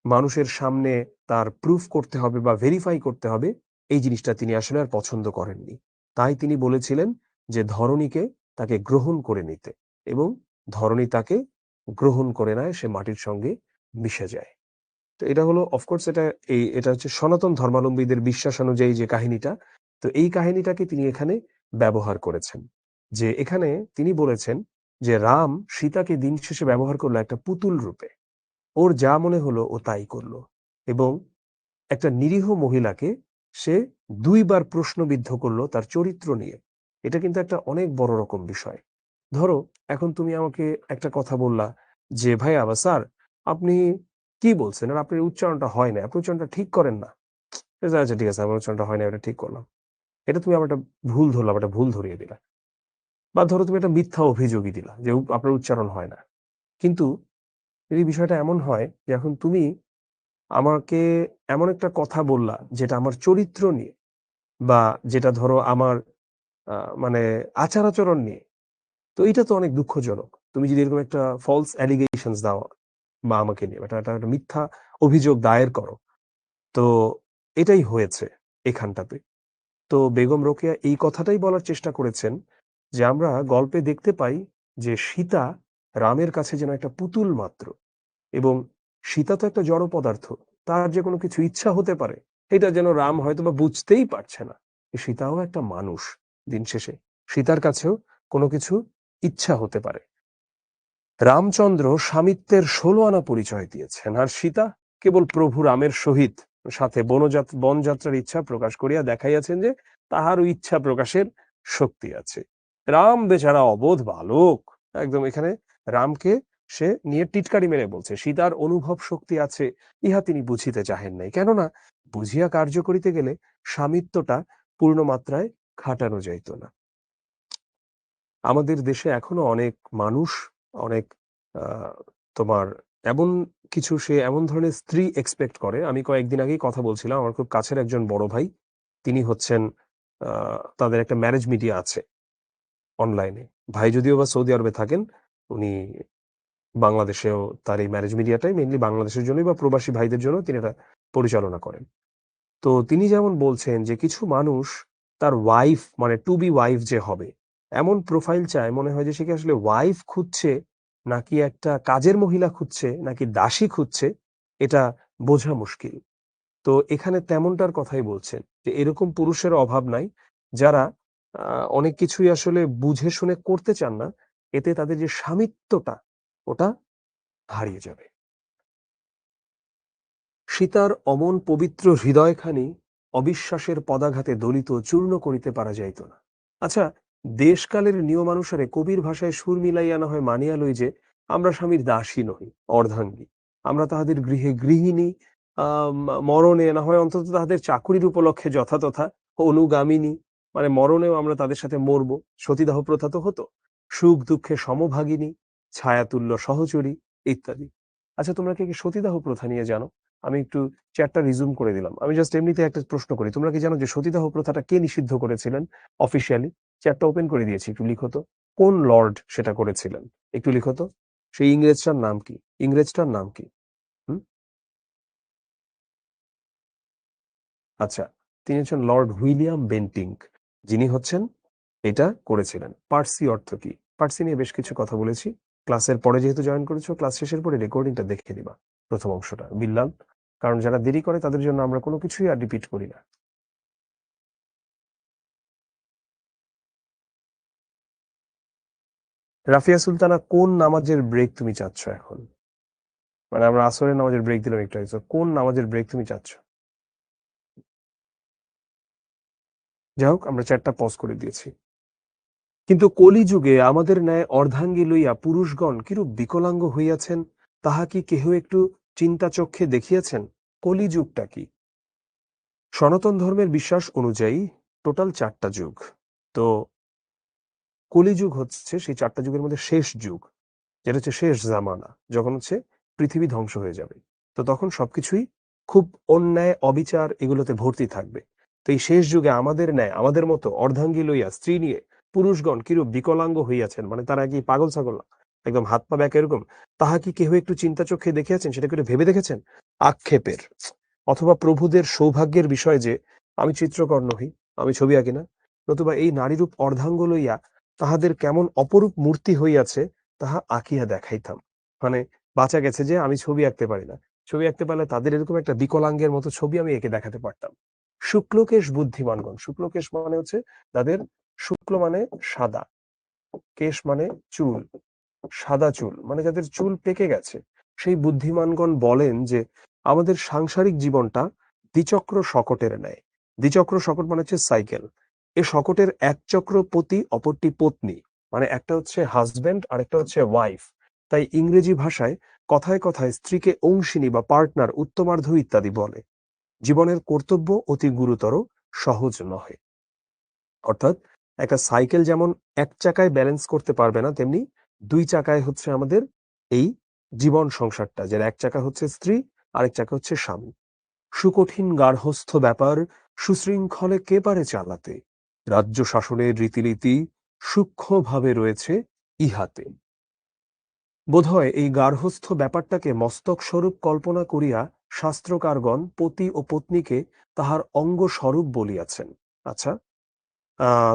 Speaker 1: মানুষের সামনে তার প্রুফ করতে হবে বা ভেরিফাই করতে হবে, এই জিনিসটা তিনি আসলে আর পছন্দ করেননি। তাই তিনি বলেছিলেন যে ধরণীকে তাকে গ্রহণ করে নিতে, এবং ধরণী তাকে গ্রহণ করে নেয়, সে মাটির সঙ্গে মিশে যায়। তো এটা হলো অফকোর্স এটা হচ্ছে সনাতন ধর্মাবলম্বীদের বিশ্বাস অনুযায়ী যে কাহিনীটা। তো এই কাহিনীটাকে তিনি এখানে ব্যবহার করেছেন। যে এখানে তিনি বলেছেন যে রাম সীতাকে দিন শেষে ব্যবহার করলো একটা পুতুল রূপে। ওর যা মনে হলো ও তাই করলো, এবং একটা নিরীহ মহিলাকে সে ২ বার প্রশ্নবিদ্ধ করলো তার চরিত্র নিয়ে। এটা কিন্তু একটা অনেক বড় রকম বিষয়। ধরো এখন তুমি আমাকে একটা কথা বললা যে, "ভাইয়া বা স্যার, আপনি কি বলছেন? আর আপনার উচ্চারণটা হয় না। আপনি উচ্চারণটা ঠিক করেন না।" আচ্ছা, আচ্ছা ঠিক আছে, আমার উচ্চারণটা হয় না, এটা ঠিক করলাম। এটা তুমি আবার একটা ভুল ধরলা, একটা ভুল ধরিয়ে দিলা। বা ধরো তুমি একটা মিথ্যা অভিযোগই দিলা যে আপনার উচ্চারণ হয় না। কিন্তু এই বিষয়টা এমন হয় যে এখন তুমি আমাকে এমন একটা কথা বললা যেটা আমার চরিত্র নিয়ে, বা যেটা ধরো আমার আ মানে আচার-আচরণ নিয়ে। তো এইটা তো অনেক দুঃখজনক। তুমি যদি এরকম একটা ফলস অ্যালিগেশনস দাও বা আমাকে নিয়ে একটা মিথ্যা অভিযোগ দায়ের করো। তো এটাই হয়েছে এখানটাতে। তো বেগম রোকেয়া এই কথাটাই বলার চেষ্টা করেছেন যে আমরা গল্পে দেখতে পাই যে সীতা রামের কাছে যেন একটা পুতুল মাত্র, এবং সীতা তো একটা জড় পদার্থ। তার যে কোনো কিছু ইচ্ছা হতে পারে, এটা যেন রাম হয়তোবা বুঝতেই পারছে না। সীতাও একটা মানুষ দিন শেষে। সীতার কাছেও কোনো কিছু ইচ্ছা হতে পারে। রামচন্দ্র স্বামিত্বের ১৬ আনা পরিচয় দিয়েছেন, আর সীতা কেবল প্রভু রামের সহিত সাথে বনযাত্রার ইচ্ছা প্রকাশ করিয়া দেখাইয়াছেন যে তাহারও ইচ্ছা প্রকাশের শক্তি আছে। রাম বেচারা অবোধ বালক, একদম এখানে রামকে সে নিয়ে টিটকারি মেরে বলছে সীতার অনুভব শক্তি আছে, ইহা তিনি বুঝিতে চাহেন নাই। কেননা বুঝিয়া কার্য করিতে গেলে স্বামিত্বটা পূর্ণ মাত্রায় খাটানো যাইত না। আমাদের দেশে এখনো অনেক মানুষ, অনেক আহ, তোমার এমন কিছু, সে এমন ধরনের স্ত্রী এক্সপেক্ট করে। আমি কয়েকদিন আগেই কথা বলছিলাম, আমার খুব কাছের একজন বড় ভাই, তিনি হচ্ছেন তাদের একটা ম্যারেজ মিডিয়া আছে অনলাইনে। ভাই যদিও বা সৌদি আরবে থাকেন, উনি বাংলাদেশেও তার এই ম্যারেজ মিডিয়াটাই মেইনলি বাংলাদেশের জন্যই বা প্রবাসী ভাইদের জন্য তিনি এটা পরিচালনা করেন। তো তিনি যেমন বলছেন যে কিছু মানুষ তার ওয়াইফ মানে টু বি ওয়াইফ যে হবে এমন প্রোফাইল চায়, মনে হয় যে সে কি আসলে ওয়াইফ খুঁজছে, নাকি একটা কাজের মহিলা খুঁজছে, নাকি দাসী খুঁজছে, এটা বোঝা মুশকিল। তো এখানে তেমনটার কথাই বলছেন যে এরকম পুরুষের অভাব নাই, যারা অনেক কিছুই আসলে বুঝে শুনে করতে চান না, এতে তাদের যে স্বামিত্বটা ওটা হারিয়ে যাবে। সীতার অমন পবিত্র হৃদয়খানি অবিশ্বাসের পদাঘাতে দলিত চূর্ণ করিতে পারা যাইত না। আচ্ছা, দেশকালের নিয়মানুসারে কবির ভাষায় সুর মিলাইয়া না হয় মানিয়া লই যে আমরা স্বামীর দাসী নহি, অর্ধাঙ্গী। আমরা তাহাদের গৃহে গৃহিণী, মরণে না হয় অন্তত তাহাদের চাকুরির উপলক্ষে যথাতথা অনুগামিনী, মানে মরণেও আমরা তাদের সাথে মরবো। সতীদাহ প্রথা তো হতো। সুখ দুঃখে সমভাগিনী, ছায়াতুল্য সহচরী ইত্যাদি। আচ্ছা, তোমরা কি সতীদাহ প্রথা নিয়ে জানো? আমি একটু চ্যাটটা রিজুম করে দিলাম। আমি জাস্ট এমনিতে একটা প্রশ্ন করি। তোমরা কি জানো যে সতীদাহ প্রথাটা কে নিষিদ্ধ করেছিলেন অফিসিয়ালি? চ্যাটটা ওপেন করে দিয়েছি, একটু লিখো তো। কোন লর্ড সেটা করেছিলেন? একটু লিখো তো। সেই ইংরেজটার নাম কি? ইংরেজটার নাম কি? হুম? আচ্ছা, তিনি হচ্ছেন লর্ড হুইলিয়াম বেন্টিঙ্ক, যিনি হচ্ছেন এটা করেছিলেন। পার্সি অর্থ কি? পার্সি নিয়ে বেশ কিছু কথা বলেছি। ক্লাসের পরে যেহেতু জয়েন করেছো, ক্লাস শেষের পরে রেকর্ডিংটা দেখে নিবা প্রথম অংশটা। বিল্লাল, কারণ যারা দেরি করে তাদের জন্য আমরা কোনো কিছুই আর রিপিট করি না। রাফিয়া সুলতানা, কোন নামাজের ব্রেক তুমি চাচ্ছ এখন? মানে আমরা আসরের নামাজের ব্রেক দিলাম একটু আগে, তো কোন নামাজের ব্রেক তুমি চাচ্ছ? যাই হোক, আমরা চ্যাটটা পজ করে দিয়েছি। কিন্তু কলিযুগে আমাদের ন্যায় অর্ধাঙ্গী লইয়া পুরুষগণ কিরূপ বিকলাঙ্গ হইয়াছেন, তাহা কি কেহ একটু চিন্তা চক্ষে দেখিয়াছেন? কলিযুগটা কি? সনাতন ধর্মের বিশ্বাস অনুযায়ী টোটাল ৪টা যুগ। তো কলিযুগ হচ্ছে সেই ৪টা যুগের মধ্যে শেষ যুগ, যেটা হচ্ছে শেষ জামানা, যখন হচ্ছে পৃথিবী ধ্বংস হয়ে যাবে। তো তখন সবকিছুই খুব অন্যায় অবিচার এগুলোতে ভর্তি থাকবে। তো এই শেষ যুগে আমাদের ন্যায় আমাদের মতো অর্ধাঙ্গী লইয়া স্ত্রী নিয়ে পুরুষগণ কিরূপ বিকলাঙ্গ হইয়াছেন, মানে তারা কি পাগল ছাগল না, একদম হাত পা ব্যাক এরকম, তাহা কি কেহ একটু চিন্তা চোখে দেখিয়াছেন, সেটা কি একটু ভেবে দেখেছেন? আক্ষেপের অথবা প্রভুদের সৌভাগ্যের বিষয় যে আমি চিত্রকর নহি, আমি ছবি আঁকি না, নতুবা এই নারীরূপ অর্ধাঙ্গ লইয়া তাহাদের কেমন অপরূপ মূর্তি হইয়াছে তাহা আঁকিয়া দেখাইতাম। মানে বাঁচা গেছে যে আমি ছবি আঁকতে পারি না, ছবি আঁকতে পারলে তাদের এরকম একটা বিকলাঙ্গের মতো ছবি আমি এঁকে দেখাতে পারতাম। শুক্লকেশ বুদ্ধিমানগণ, শুক্লকেশ মানে হচ্ছে তাদের, শুক্ল মানে সাদা, কেশ মানে চুল, সাদা চুল মানে যাদের চুল পেকে গেছে, সেই বুদ্ধিমানগণ বলেন যে আমাদের সাংসারিক জীবনটা দ্বিচক্র শকটের ন্যায়। দ্বিচক্র শকট মানে হচ্ছে সাইকেল। এ শকটের এক চক্র পতি অপরটি পত্নী, মানে একটা হচ্ছে হাজবেন্ড আর একটা হচ্ছে ওয়াইফ। তাই ইংরেজি ভাষায় কথায় কথায় স্ত্রীকে অংশিনী বা পার্টনার, উত্তমার্ধ ইত্যাদি বলে। জীবনের কর্তব্য অতি গুরুতর, সহজ নহে। অর্থাৎ একটা সাইকেল যেমন এক চাকায় ব্যালেন্স করতে পারবে না, তেমনি দুই চাকায় হচ্ছে আমাদের এই জীবন সংসারটা, যার এক চাকা হচ্ছে স্ত্রী, আরেক চাকা হচ্ছে স্বামী। সুকঠিন গার্হস্থ্য ব্যাপার সুশৃঙ্খলে কে পারে চালাতে, রাজ্য শাসনের রীতিনীতি সূক্ষ্মভাবে রয়েছে ইহাতে। বোধহয় এই গার্হস্থ্য ব্যাপারটাকে মস্তক স্বরূপ কল্পনা করিয়া শাস্ত্রকারগণ পতি ও পত্নীকে তাহার অঙ্গ স্বরূপ বলিয়াছেন। আচ্ছা,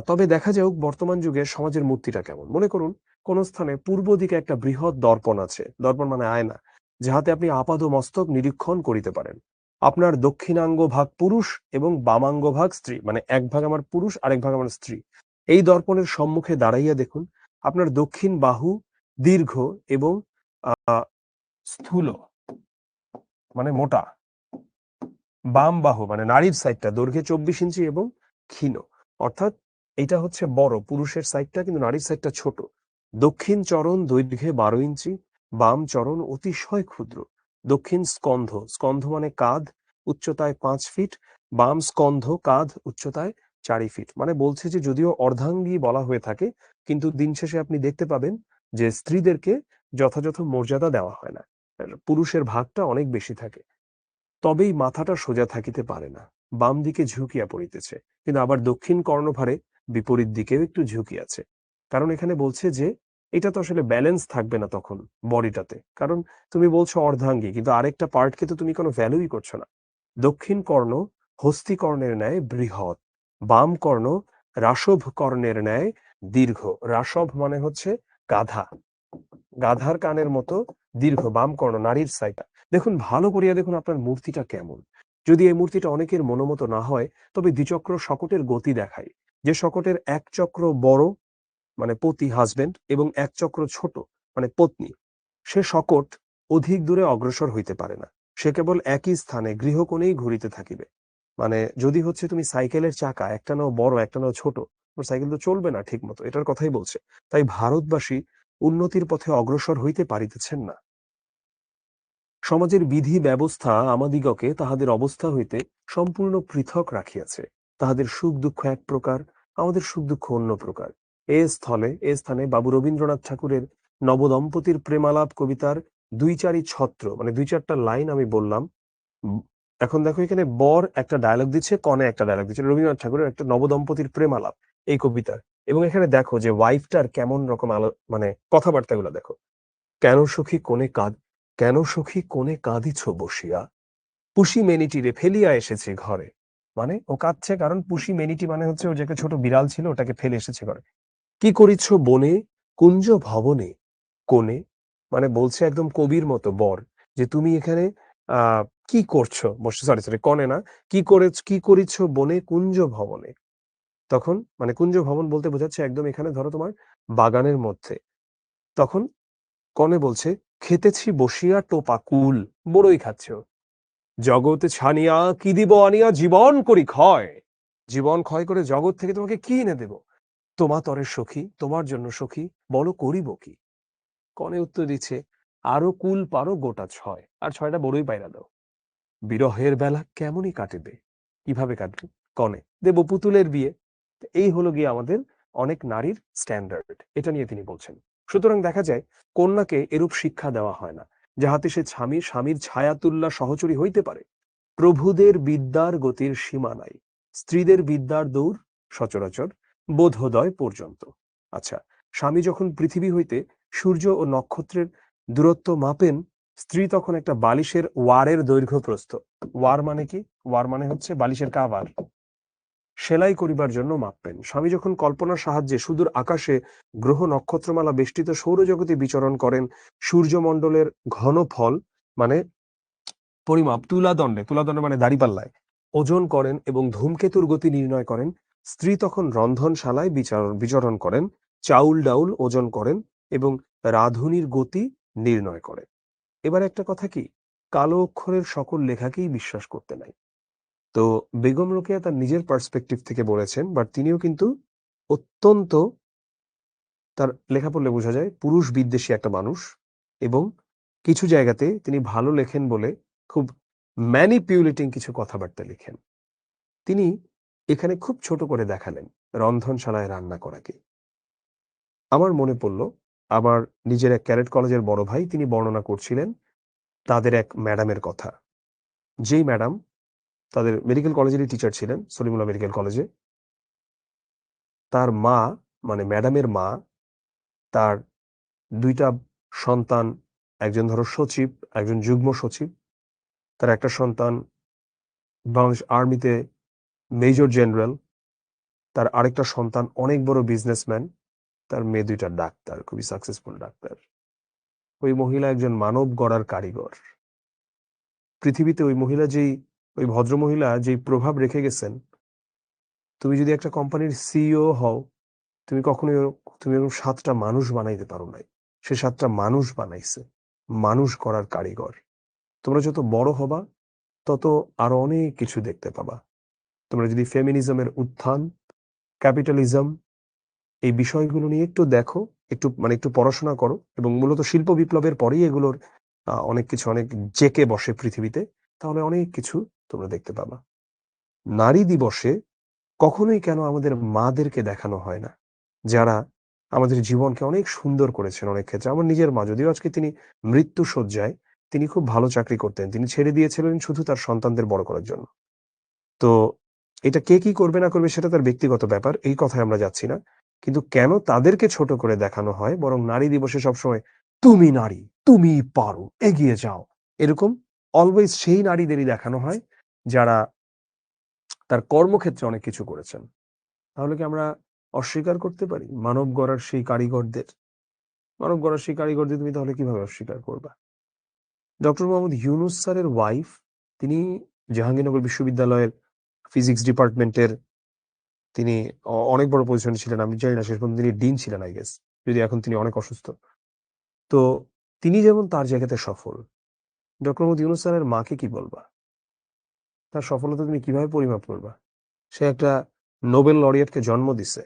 Speaker 1: তবে দেখা যাক বর্তমান যুগে সমাজের মূর্তিটা কেমন। মনে করুন কোন স্থানে পূর্ব দিকে একটা বৃহৎ দর্পণ আছে, দর্পণ মানে আয়না, যাহাতে আপনি আপাদ মস্তক নিরীক্ষণ করিতে পারেন। আপনার দক্ষিণাঙ্গ ভাগ পুরুষ এবং বামাঙ্গ ভাগ স্ত্রী, মানে এক ভাগ আমার পুরুষ আরেক ভাগ আমার স্ত্রী। এই দর্পণের সম্মুখে দাঁড়াইয়া দেখুন আপনার দক্ষিণ বাহু দীর্ঘ এবং স্থূল মানে মোটা, বাম বাহু মানে নারীর সাইডটা দৈর্ঘ্যে 24 ইঞ্চি এবং ক্ষীণ, অর্থাৎ এটা হচ্ছে বড় পুরুষের সাইডটা, কিন্তু নারীর সাইডটা ছোট। দক্ষিণ চরণ দৈর্ঘ্যে 12 ইঞ্চি, বাম চরণ অতিশয় ক্ষুদ্র। দক্ষিণ স্কন্ধ, স্কন্ধ মানে কাঁধ, উচ্চতায় 5 ফিট, বাম স্কন্ধ কাঁধ উচ্চতায় 4 ফিট। মানে বলছে যে যদিও অর্ধাঙ্গী বলা হয়ে থাকে, কিন্তু দিন শেষে আপনি দেখতে পাবেন যে স্ত্রীদেরকে যথাযথ মর্যাদা দেওয়া হয় না, পুরুষের ভাগটা অনেক বেশি থাকে। তবেই মাথাটা সোজা থাকিতে পারে না, বাম দিকে ঝুঁকিয়া পড়িতেছে, কিন্তু আবার দক্ষিণ কর্ণভারে বিপরীত দিকেও একটু ঝুঁকি আছে। কারণ এখানে বলছে যে এটা তো আসলে ব্যালেন্স থাকবে না তখন বডিটাতে, কারণ তুমি বলছো অর্ধাঙ্গী, কিন্তু আরেকটা পার্টকে তো তুমি কোনো ভ্যালুই করছো না। দক্ষিণ কর্ণ হস্তি কর্ণের ন্যায় বৃহৎ, বাম কর্ণ রাসভ কর্ণের ন্যায় দীর্ঘ। রাসভ মানে হচ্ছে গাধা, গাধার কানের মতো দীর্ঘ বাম কর্ণ নারীর সাইডটা। দেখুন ভালো করিয়া দেখুন আপনার মূর্তিটা কেমন। যদি এই মূর্তিটা অনেকের মনোমত না হয়, তবে দ্বিচক্র শকটের গতি দেখায়। যে শকটের এক চক্র বড় মানে পতি হাজবেন্ড এবং এক চক্র ছোট মানে পত্নী, সে শকট অধিক দূরে অগ্রসর হইতে পারে না, সে কেবল একই স্থানে গৃহকোণেই ঘুরিতে থাকিবে। মানে যদি হচ্ছে তুমি সাইকেলের চাকা একটা নাও বড় একটা নাও ছোট, তোমার সাইকেল তো চলবে না ঠিক মতো, এটার কথাই বলছে। তাই ভারতবাসী উন্নতির পথে অগ্রসর হইতে পারিতেছেন না। সমাজের বিধি ব্যবস্থা আমাদিগকে তাহাদের অবস্থা হইতে সম্পূর্ণ পৃথক রাখিয়াছে। তাহাদের সুখ দুঃখ এক প্রকার, আমাদের সুখ দুঃখ অন্য প্রকার। এ স্থানে বাবু রবীন্দ্রনাথ ঠাকুরের নবদম্পতির প্রেমালাপ কবিতার 2-4 ছত্র মানে 2-4টা লাইন আমি বললাম। এখন দেখো এখানে বর একটা ডায়লগ দিচ্ছে, কনে একটা ডায়লগ দিচ্ছে, রবীন্দ্রনাথ ঠাকুরের একটা নবদম্পতির প্রেমালাপ এই কবিতার। এবং এখানে দেখো যে ওয়াইফটার কেমন রকম মানে কথাবার্তাগুলো দেখো। কেন সখী কোণে কাঁদ, কেন সখী কোণে কাঁদিছ বসিয়া, পুষি মেনিটিরে ফেলিয়া এসেছে ঘরে। মানে ও কাঁদছে কারণ পুষি মেনিটি মানে হচ্ছে ওর যে একটা ছোট বিড়াল ছিল ওটাকে ফেলে এসেছে ঘরে। কি করিছ বনে কুঞ্জ ভবনে, কোণে মানে বলছে একদম কবির মতো বর, যে তুমি এখানে কি করছো, সরি সরি কনে না, কি করিছ বনে কুঞ্জ ভবনে। তখন মানে কুঞ্জ ভবন বলতে বোঝাচ্ছে একদম এখানে ধরো তোমার বাগানের মধ্যে। তখন কনে বলছে খেতেছি বসিয়া টোপা কুল, বড়ই খাচ্ছ, জগৎ ছানিয়া কি দিব আনিয়া জীবন করি ক্ষয়, জীবন ক্ষয় করে জগৎ থেকে তোমাকে কি এনে দেব, তোমা তরে সখী, তোমার জন্য সখী, বলো করিব কি। কনে উত্তর দিচ্ছে আরো কুল পারো গোটা 6, আর 6টা বড়ই পায়রা দাও। বিরহের বেলা কেমনই কাটিবে, কিভাবে কাটবে, কনে দেব পুতুলের বিয়ে। এই হলো গিয়ে আমাদের অনেক নারীর স্ট্যান্ডার্ড, এটা নিয়ে তিনি বলছেন। সুতরাং দেখা যায় কন্যাকে এরূপ শিক্ষা দেওয়া হয় না। যাহাতে সে স্বামীর ছায়াতুল্য সহচরী হইতে পারে। প্রভুদের বিদ্যার গতির সীমা নাই, স্ত্রীদের বিদ্যার দৌড় সচরাচর বোধোদয় পর্যন্ত। আচ্ছা, স্বামী যখন পৃথিবী হইতে সূর্য ও নক্ষত্রের দূরত্ব মাপেন, স্ত্রী তখন একটা বালিশের ওয়ারের দৈর্ঘ্য প্রস্থ। ওয়ার মানে কি? ওয়ার মানে হচ্ছে বালিশের কাভার, সেলাই করিবার জন্য মাপবেন। স্বামী যখন কল্পনার সাহায্যে সুদূর আকাশে গ্রহ নক্ষত্রমালা বেষ্টিত সৌরজগতে বিচরণ করেন, সূর্যমণ্ডলের ঘনফল মানে পরিমাপ তুলাদণ্ডে মানে দাড়িপাল্লায় ওজন করেন এবং ধূমকেতুর গতি নির্ণয় করেন, স্ত্রী তখন রন্ধনশালায় বিচরণ করেন, চাউল ডাউল ওজন করেন এবং রাঁধুনির গতি নির্ণয় করেন। এবার একটা কথা কি, কালো অক্ষরের সকল লেখাকেই বিশ্বাস করতে নাই। তো বেগম রোকেয়া তার নিজের পার্সপেক্টিভ থেকে বলেছেন, বাট তিনিও কিন্তু অত্যন্ত, তার লেখা পড়লে বোঝা যায় পুরুষ বিদ্বেষী একটা মানুষ, এবং কিছু জায়গাতে তিনি ভালো লেখেন বলে খুব ম্যানিপিউলেটিং কিছু কথাবার্তা লিখেন। তিনি এখানে খুব ছোট করে দেখালেন রন্ধনশালায় রান্না করাকে। আমার মনে পড়ল আমার নিজের এক ক্যাডেট কলেজের বড় ভাই, তিনি বর্ণনা করছিলেন তাদের এক ম্যাডামের কথা, যেই ম্যাডাম তাদের মেডিকেল কলেজেরই টিচার ছিলেন, সলিমুল্লাহ মেডিকেল কলেজে। তার মা, মানে ম্যাডামের মা, তার ২টা সন্তান, একজন ধরো সচিব, একজন যুগ্ম সচিব, তার একটা সন্তান বাংলাদেশ আর্মিতে মেজর জেনারেল, তার আরেকটা সন্তান অনেক বড় বিজনেসম্যান, তার মেয়ে ২টা ডাক্তার, খুবই সাকসেসফুল ডাক্তার। ওই মহিলা একজন মানব গড়ার কারিগর। পৃথিবীতে ওই ভদ্রমহিলা যেই প্রভাব রেখে গেছেন, তুমি যদি একটা কোম্পানির সিইও হও, তুমি কখনোই তুমি এরকম ৭টা মানুষ বানাইতে পারো নাই। সে ৭টা মানুষ বানাইছে, মানুষ গড়ার কারিগর। তোমরা যত বড় হবা তত আরো অনেক কিছু দেখতে পাবা। তোমরা যদি ফেমিনিজমের উত্থান, ক্যাপিটালিজম, এই বিষয়গুলো নিয়ে একটু দেখো, একটু পড়াশোনা করো, এবং মূলত শিল্প বিপ্লবের পরেই এগুলোর অনেক কিছু অনেক জেকে বসে পৃথিবীতে, তাহলে অনেক কিছু তোমরা দেখতে পাবা। নারী দিবসে কখনোই কেন আমাদের মাদেরকে দেখানো হয় না, যারা আমাদের জীবনকে অনেক সুন্দর করেছেন অনেক ক্ষেত্রে? আমার নিজের মা, যদিও আজকে তিনি মৃত্যু শয্যায়, তিনি খুব ভালো চাকরি করতেন, তিনি ছেড়ে দিয়েছিলেন শুধু তার সন্তানদের বড় করার জন্য। তো এটা কে কি করবে না করবে সেটা তার ব্যক্তিগত ব্যাপার, এই কথায় আমরা যাচ্ছি না। কিন্তু কেন তাদেরকে ছোট করে দেখানো হয়, বরং নারী দিবসে সবসময় তুমি নারী, তুমি পারো, এগিয়ে যাও, এরকম অলওয়েজ সেই নারীদেরই দেখানো হয় যারা তার কর্মক্ষেত্রে অনেক কিছু করেছেন। তাহলে কি আমরা অস্বীকার করতে পারি মানব গড়ার সেই কারিগরদের? মানব গড়ার সেই কারিগরদের তুমি তাহলে কিভাবে অস্বীকার করবা? ডক্টর মোহাম্মদ ইউনুস স্যারের ওয়াইফ, তিনি জাহাঙ্গীরনগর বিশ্ববিদ্যালয়ের ফিজিক্স ডিপার্টমেন্টের, তিনি অনেক বড় পজিশনে ছিলেন, আমি জানি না শেষ পর্যন্ত তিনি ডিন ছিলেন আই গেস, যদি এখন তিনি অনেক অসুস্থ। তো তিনি যেমন তার জায়গাতে সফল, ডক্টর মোহাম্মদ ইউনুস স্যারের মাকে কি বলবা? তার সফলতা তুমি কিভাবে পরিমাপ করবা? সে একটা নোবেল লরিয়েটকে জন্ম দিছে,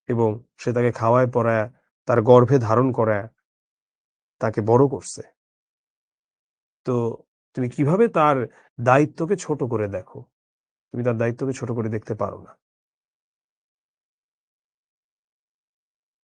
Speaker 1: এবং সে তাকে খাওয়ায় পড়ায়, তার গর্ভে ধারণ করায়, তাকে বড় করছে। তো তুমি কিভাবে তার দায়িত্বকে ছোট করে দেখো? তুমি তার দায়িত্বকে ছোট করে দেখতে পারো না।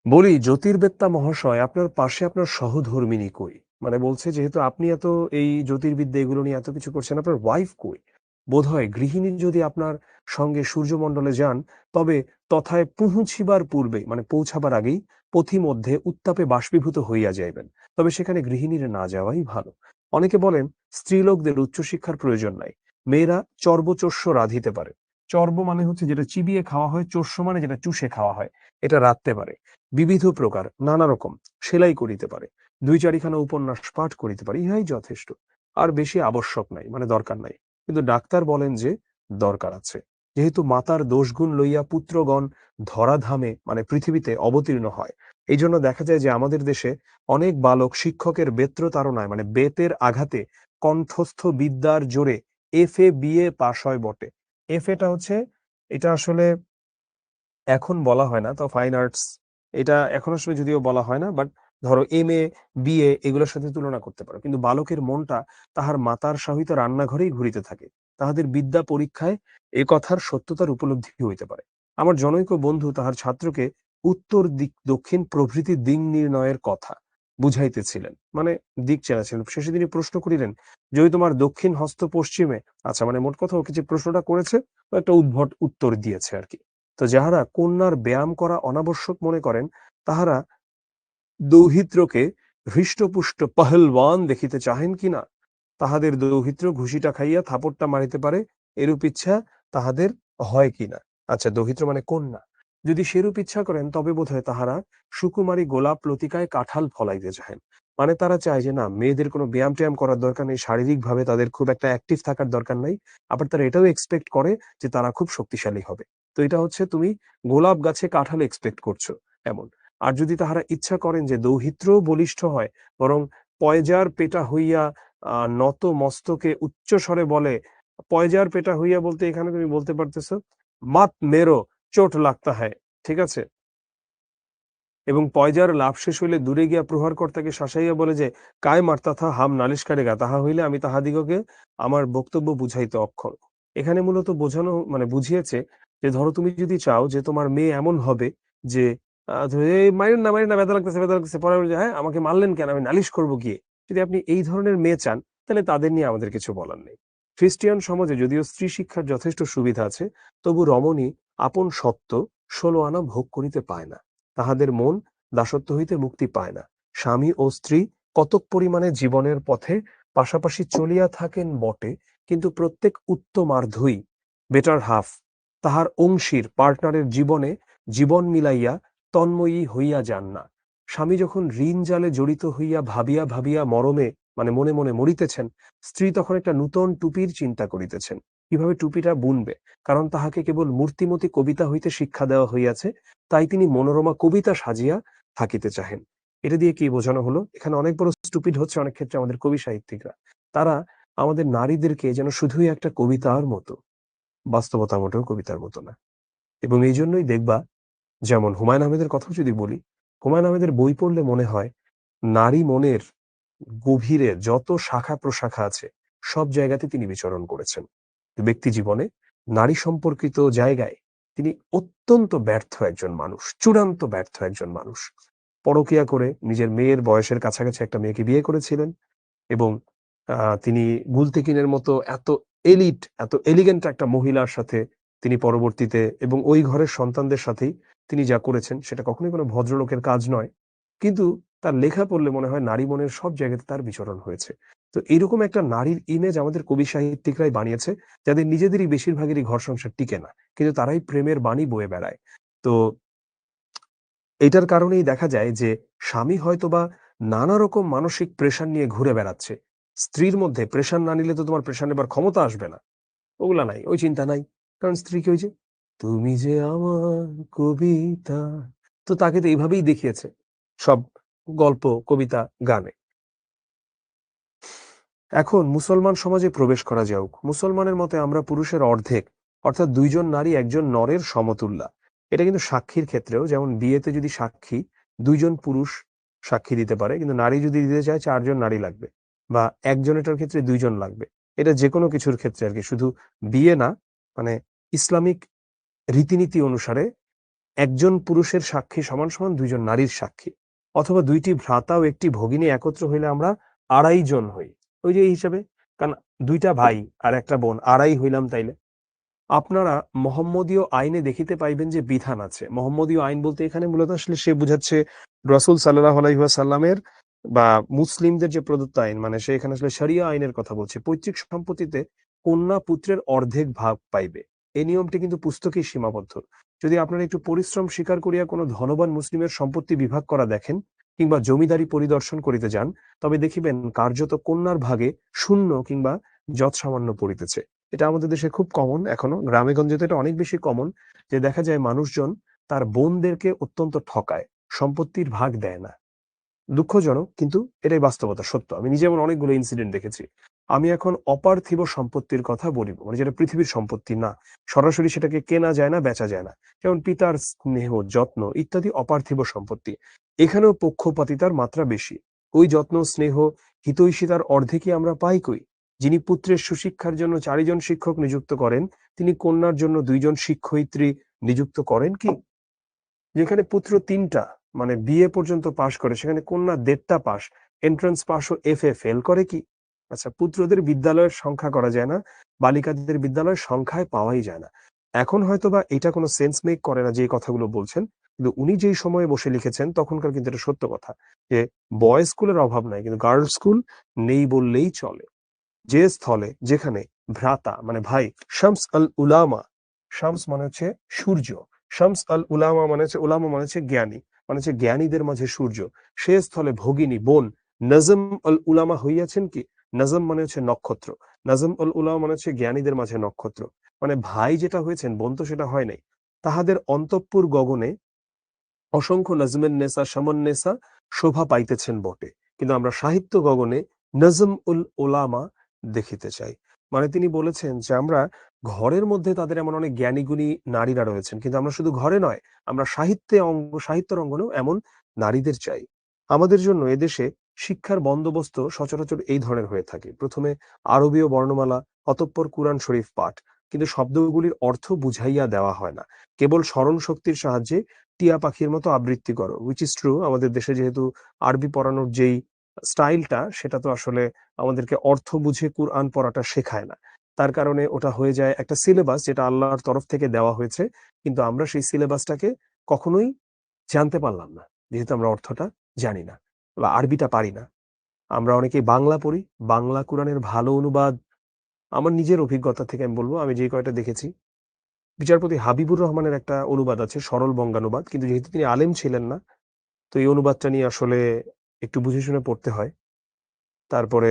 Speaker 1: বলি, জ্যোতির্বেত্তা মহাশয়, আপনার পাশে আপনার সহধর্মিণী কই? মানে বলছে, যেহেতু আপনি এত এই জ্যোতির্বিদ্যা এগুলো নিয়ে এত কিছু করছেন, আপনার ওয়াইফ কই? বোধহয় গৃহিণী যদি আপনার সঙ্গে সূর্যমণ্ডলে যান, তবে তথায় পৌঁছিবার পূর্বে, মানে পৌঁছাবার আগেই পথিমধ্যে উত্তাপে বাষ্পীভূত হইয়া যাইবেন। তবে সেখানে গৃহিণীর না যাওয়াই ভালো। অনেকে বলেন স্ত্রীলোকদের উচ্চশিক্ষার প্রয়োজন নাই, মেয়েরা চর্বচোষ্য রাঁধিতে পারে। চর্ব মানে হচ্ছে যেটা চিবিয়ে খাওয়া হয়, চোষ্য মানে যেটা চুষে খাওয়া হয়, এটা রাঁধতে পারে। বিবিধ প্রকার নানা রকম সেলাই করিতে পারে, ২-৪খানা উপন্যাস পাঠ করিতে পারে, ইহাই যথেষ্ট। আর বেশি আবশ্যক নাই, মানে দরকার নাই। কিন্তু ডাক্তার বলেন যে দরকার আছে। যেহেতু মাতার দোষগুণ লইয়া পুত্রগণ ধরাধামে, মানে পৃথিবীতে অবতীর্ণ হয়, এই জন্য দেখা যায় যে আমাদের দেশে অনেক বালক শিক্ষকের বেত্রতাড়নায়, মানে বেতের আঘাতে, কণ্ঠস্থ বিদ্যার জোরে FA BA পাশ হয় বটে। FA টা হচ্ছে, এটা আসলে এখন বলা হয় না, তো ফাইন আর্টস, এটা এখন আসলে যদিও বলা হয় না, বাট ধরো MA BA এগুলোর সাথে তুলনা করতে পারো। কিন্তু বালকের মনটা তাহার মাতার সহিত রান্নাঘরেই ঘুরিতে থাকে, তাহাদের বিদ্যা পরীক্ষায় এ কথার সত্যতার উপলব্ধি হইতে পারে। আমার জনৈক বন্ধু তাহার ছাত্রকে উত্তর দিক দক্ষিণ প্রভৃতি দিক নির্ণয়ের কথা বুঝাইতেছিলেন, মানে দিক চেনাছিলেন। শেষে তিনি প্রশ্ন করিলেন, যদি তোমার দক্ষিণ হস্ত পশ্চিমে। আচ্ছা, মানে মোট কথা ওকে যে প্রশ্নটা করেছে ও একটা উদ্ভট উত্তর দিয়েছে আর কি। তো যাহারা কন্যার ব্যায়াম করা অনাবশ্যক মনে করেন, তাহারা দৌহিত্রকে হৃষ্টপুষ্ট পহলওয়ান দেখিতে চাহেন কিনা? তাহাদের দৌহিত্র ঘুষিটা খাইয়া থাপড়টা মারিতে পারে, এরূপ ইচ্ছা তাহাদের হয় কিনা? আচ্ছা, দৌহিত্র মানে কন্যা। যদি সেরূপ ইচ্ছা করেন, তবে বোধহয় তাহারা সুকুমারী গোলাপ লতিকায় কাঁঠাল ফলাইতে চাহেন। মানে তারা চায় যে না, মেয়েদের কোনো ব্যায়াম ট্যায়াম করার দরকার নেই, শারীরিক ভাবে তাদের খুব একটা অ্যাক্টিভ থাকার দরকার নাই। আবার তারা এটাও এক্সপেক্ট করে যে তারা খুব শক্তিশালী হবে। তো এটা হচ্ছে তুমি গোলাপ গাছে কাঁঠাল এক্সপেক্ট করছো, এমন। আর যদি তাহারা ইচ্ছা করেন যে দৌহিত্রও বলিষ্ঠ হয়, বরং পয়জার পেটা হইয়া নত মস্তকে উচ্চ স্বরে বলে, পয়জার পেটা হইয়া বলতে এখানে তুমি বলতে পারতেছো মাত মেরো, চোট লাগতা হ্যায়, ঠিক আছে? এবং পয়জার লাভ শেষ হইলে দূরে গিয়া প্রহারকর্তাকে শাসাইয়া বলে যে কায় মারতা থা হাম নালিশ কারেগা, তাহা হইলে আমি তাহাদিগকে আমার বক্তব্য বুঝাইতে অক্ষম। এখানে মূলত বোঝানো মানে বুঝিয়েছে যে ধরো তুমি যদি চাও যে তোমার মেয়ে এমন হবে যে এই মারেন না মারেন না, ব্যথা লাগতেছে ব্যথা লাগতেছে, পরে বলে যে, হ্যাঁ আমাকে মারলেন কেন, আমি নালিশ করবো গিয়ে। যদি আপনি এই ধরনের মেয়ে চান, তাহলে তাদের নিয়ে আমাদের কিছু বলার নেই। খ্রিস্টিয়ান সমাজে যদিও স্ত্রী শিক্ষার যথেষ্ট সুবিধা আছে, তবু রমণী আপন সত্য 16 আনা ভোগ করিতে পায় না। তাহাদের মন দাসত্ব হইতে মুক্তি পায় না। স্বামী ও স্ত্রী কতক পরিমাণে জীবনের পথে পাশাপাশি চলিয়া থাকেন বটে, কিন্তু প্রত্যেক উত্তমার্ধই বেটার হাফ তাহার অংশীর পার্টনারের জীবনে জীবন মিলাইয়া তন্ময়ী হইয়া যান না। স্বামী যখন ঋণ জালে জড়িত হইয়া ভাবিয়া ভাবিয়া মরমে মানে মনে মনে মরিতেছেন, স্ত্রী তখন একটা নূতন টুপির চিন্তা করিতেছেন, কিভাবে টুপিটা বুনবে। কারণ তাহাকে কেবল মূর্তিমতী কবিতা হইতে শিক্ষা দেওয়া হইয়াছে, তাই তিনি মনোরমা কবিতা সাজিয়া থাকিতে চাহেন। এটা দিয়ে কি বোঝানো হলো? এখানে অনেক বড় স্টুপিড হচ্ছে অনেক ক্ষেত্রে আমাদের কবি সাহিত্যিকরা। তারা আমাদের নারীদেরকে যেন শুধুই একটা কবিতার মতো, বাস্তবতা মোটেও কবিতার মতো না। এবং এই জন্যই দেখবা, যেমন হুমায়ুন আহমেদের কথাও যদি বলি, হুমায়ুন আহমেদের বই পড়লে মনে হয় নারী মনের গভীরে যত শাখা প্রশাখা আছে সব জায়গাতে তিনি বিচরণ করেছেন। ব্যক্তি জীবনে নারী সম্পর্কিত জায়গায় তিনি অত্যন্ত ব্যর্থ একজন মানুষ, চূড়ান্ত ব্যর্থ একজন মানুষ। পরকীয়া করে নিজের মেয়ের বয়সের কাছাকাছি একটা মেয়েকে বিয়ে করেছিলেন, এবং তিনি গুলতেকিনের মতো এত এলিট, এত এলিগেন্ট একটা মহিলার সাথে তিনি পরবর্তীতে এবং ওই ঘরের সন্তানদের সাথেই তিনি যা করেছেন সেটা কখনোই কোনো ভদ্রলোকের কাজ নয়। কিন্তু তার লেখা পড়লে মনে হয় নারী মনের সব জায়গাতে তার বিচরণ হয়েছে। তো এরকম একটা নারীর ইমেজ আমাদের কবি সাহিত্যিকরাই বানিয়েছে, যাদের নিজেদেরই বেশিরভাগেরই ঘর সংসার টিকে না, কিন্তু তারাই প্রেমের বাণী বয়ে বেড়ায়। তো এটার কারণেই দেখা যায় যে স্বামী হয়তোবা নানা রকম মানসিক প্রেশার নিয়ে ঘুরে বেড়াচ্ছে, স্ত্রীর মধ্যে প্রেশার না নিলে তো তোমার প্রেশার নেবার ক্ষমতা আসবে না, ওগুলা নাই, ওই চিন্তা নাই। কারণ স্ত্রীকে ওই যে তুমি যে আমার কবিতা, তো তাকে তো এইভাবেই দেখিয়েছে সব গল্প, কবিতা, গানে। এখন মুসলমান সমাজে প্রবেশ করা যাক। মুসলমানের মতে আমরা পুরুষের অর্ধেক, অর্থাৎ 2 জন নারী 1 জন নরের সমতুল্য। এটা কিন্তু সাক্ষীর ক্ষেত্রেও, যেমন বিয়েতে যদি সাক্ষী 2 জন পুরুষ সাক্ষী দিতে পারে, কিন্তু নারী যদি দিতে চায় 4 জন নারী লাগবে, বা একজনেরটার ক্ষেত্রে 2 জন লাগবে। এটা যেকোনো কিছুর ক্ষেত্রে আর কি, শুধু বিয়ে না। মানে ইসলামিক রীতিনীতি অনুসারে 1 জন পুরুষের সাক্ষী সমান সমান 2 জন নারীর সাক্ষী, অথবা 2টি ভ্রাতা ও একটি ভগিনী একত্র হইলে আমরা 2.5 জন হই। ওই যে এই হিসাবে, কারণ 2টা ভাই আর একটা বোন 2.5 হইলাম তাইলে। আপনারা মোহাম্মদীয় আইনে দেখিতে পাইবেন যে বিধান আছে। মোহাম্মদীয় আইন বলতে এখানে মূলত আসলে সে বুঝাচ্ছে রাসূল সাল্লাল্লাহু আলাইহি ওয়াসাল্লামের বা মুসলিমদের যে প্রদত্ত আইন, মানে সে এখানে আসলে শরিয়া আইনের কথা বলছে। পৈতৃক সম্পত্তিতে কন্যা পুত্রের অর্ধেক ভাগ পাইবে। এই নিয়মটি কিন্তু পুস্তকেই সীমাবদ্ধ। যদি আপনারা একটু পরিশ্রম স্বীকার করিয়া কোনো ধনবান মুসলিমের সম্পত্তি বিভাগ করা দেখেন, কিংবা জমিদারি পরিদর্শন করিতে যান, তবে দেখিবেন কার্যত কন্যার ভাগে শূন্য কিংবা যৎসামান্য পড়িতেছে। এটা আমাদের দেশে খুব কমন, এখনো গ্রামে গঞ্জে তো এটা অনেক বেশি কমন, যে দেখা যায় মানুষজন তার বোনদেরকে অত্যন্ত ঠকায়, সম্পত্তির ভাগ দেয় না। দুঃখজনক, কিন্তু এটাই বাস্তবতা, সত্য। আমি নিজে এমন অনেকগুলো ইনসিডেন্ট দেখেছি। আমি এখন অপার্থিব সম্পত্তির কথা বলিব, মানে যেটা পৃথিবীর সম্পত্তি না, সরাসরি সেটাকে কেনা যায় না, বেচা যায় না, যেমন পিতার স্নেহ, যত্ন ইত্যাদি অপার্থিব সম্পত্তি। এখানেও পক্ষপাতিতার মাত্রা বেশি। ওই যত্ন, স্নেহ, হিতৈষিতার অর্ধেকই আমরা পাই কই? যিনি পুত্রের সুশিক্ষার জন্য 4 জন শিক্ষক নিযুক্ত করেন, তিনি কন্যার জন্য 2 জন শিক্ষয়িত্রী নিযুক্ত করেন কি? যেখানে পুত্র 3টা, মানে বিএ পর্যন্ত পাশ করে, সেখানে কন্যা ১.৫টা পাস, এন্ট্রান্স পাস ও এফএ ফেল করে কি? আচ্ছা, পুত্রদের বিদ্যালয়ের সংখ্যা করা যায় না, বালিকাদের বিদ্যালয়ের সংখ্যায় পাওয়াই যায় না। এখন হয়তোবা এটা কোনো সেন্স মেক করে না যে এই কথাগুলো বলছেন, কিন্তু উনি যেই সময়ে বসে লিখেছেন তখনকার কিন্তু এটা সত্য কথা যে বয়েজ স্কুলের অভাব নাই, কিন্তু গার্লস স্কুল নেই বললেই চলে। যে স্থলে যেখানে ভ্রাতা মানে ভাই, শামস আল উলামা, শামস মানে হচ্ছে সূর্য, শামস আল উলামা মানে হচ্ছে, উলামা মানে হচ্ছে জ্ঞানী, মানে হচ্ছে জ্ঞানীদের মাঝে সূর্য, সে স্থলে ভগিনী বোন নজম আল উলামা হইয়াছেন কি? নজম মানে হচ্ছে নক্ষত্র, নজম আল উলামা মানে হচ্ছে জ্ঞানীদের মাঝে নক্ষত্র, মানে ভাই যেটা হয়েছেন বোন তো সেটা হয় নাই। তাহাদের অন্তঃপুর গগনে অসংখ্য নজমের নেশা সমন্নেসা শোভা পাইতেছেন বটে, কিন্তু আমরা সাহিত্য গগনে নজম উল ওলামা দেখিতে চাই। মানে তিনি বলেছেন যে আমরা ঘরের মধ্যে তাদের এমন অনেক জ্ঞানী গুণী নারীরা রয়েছেন, কিন্তু আমরা শুধু ঘরে নয়, আমরা সাহিত্যের অঙ্গনেও এমন নারীদের চাই। আমাদের জন্য এদেশে শিক্ষার বন্দোবস্ত সচরাচর এই ধরনের হয়ে থাকে: প্রথমে আরবীয় বর্ণমালা, অতঃপর কুরআন শরীফ পাঠ, কিন্তু শব্দগুলির অর্থ বুঝাইয়া দেওয়া হয় না, কেবল স্মরণ শক্তির সাহায্যে টিয়া পাখির মতো আবৃত্তি করো, উইচ ইজ ট্রু। আমাদের দেশে যেহেতু আরবি পড়ানোর যেই স্টাইলটা, সেটা তো আসলে আমাদেরকে অর্থ বুঝে কুরআন পড়াটা শেখায় না। তার কারণে ওটা হয়ে যায় একটা সিলেবাস যেটা আল্লাহর তরফ থেকে দেওয়া হয়েছে, কিন্তু আমরা সেই সিলেবাসটাকে কখনোই জানতে পারলাম না, যেহেতু আমরা অর্থটা জানি না বা আরবিটা পারি না। আমরা অনেকেই বাংলা পড়ি, বাংলা কুরআনের ভালো অনুবাদ, আমার নিজের অভিজ্ঞতা থেকে আমি বলবো, আমি যে কয়টা দেখেছি, বিচারপতি হাবিবুর রহমানের একটা অনুবাদ আছে, সরল বঙ্গানুবাদ, কিন্তু যেহেতু তিনি আলেম ছিলেন না, তো এই অনুবাদটা নিয়ে আসলে একটু বুঝে শুনে পড়তে হয়। তারপরে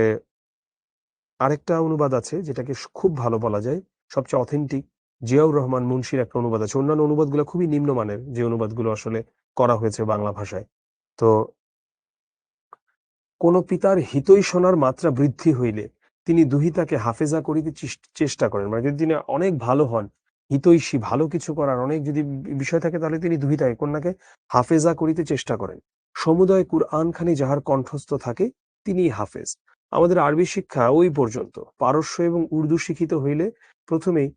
Speaker 1: আরেকটা অনুবাদ আছে যেটাকে খুব ভালো বলা যায়, সবচেয়ে অথেন্টিক, জিয়াউর রহমান মুন্সির একটা অনুবাদ আছে। অন্যান্য অনুবাদগুলো খুবই নিম্নমানের, যে অনুবাদগুলো আসলে করা হয়েছে বাংলা ভাষায়। তো কোন পিতার হিতৈষণার মাত্রা বৃদ্ধি হইলে তিনি দুহিতাকে হাফেজা করিতে চেষ্টা করেন, মানে যদি তিনি অনেক ভালো হন, হিতৈষী, ভালো কিছু করার অনেক যদি বিষয় থাকে, তাহলে তিনি দুহিতাকে, কন্যাকে হাফেজা করিতে চেষ্টা করেন। সমুদয় কুরআনখানি যাহার কণ্ঠস্থ থাকে তিনি হাফেজ। আমাদের আরবি শিক্ষা ওই পর্যন্ত, পারস্য এবং উর্দু শিখিত হইলে প্রথমেই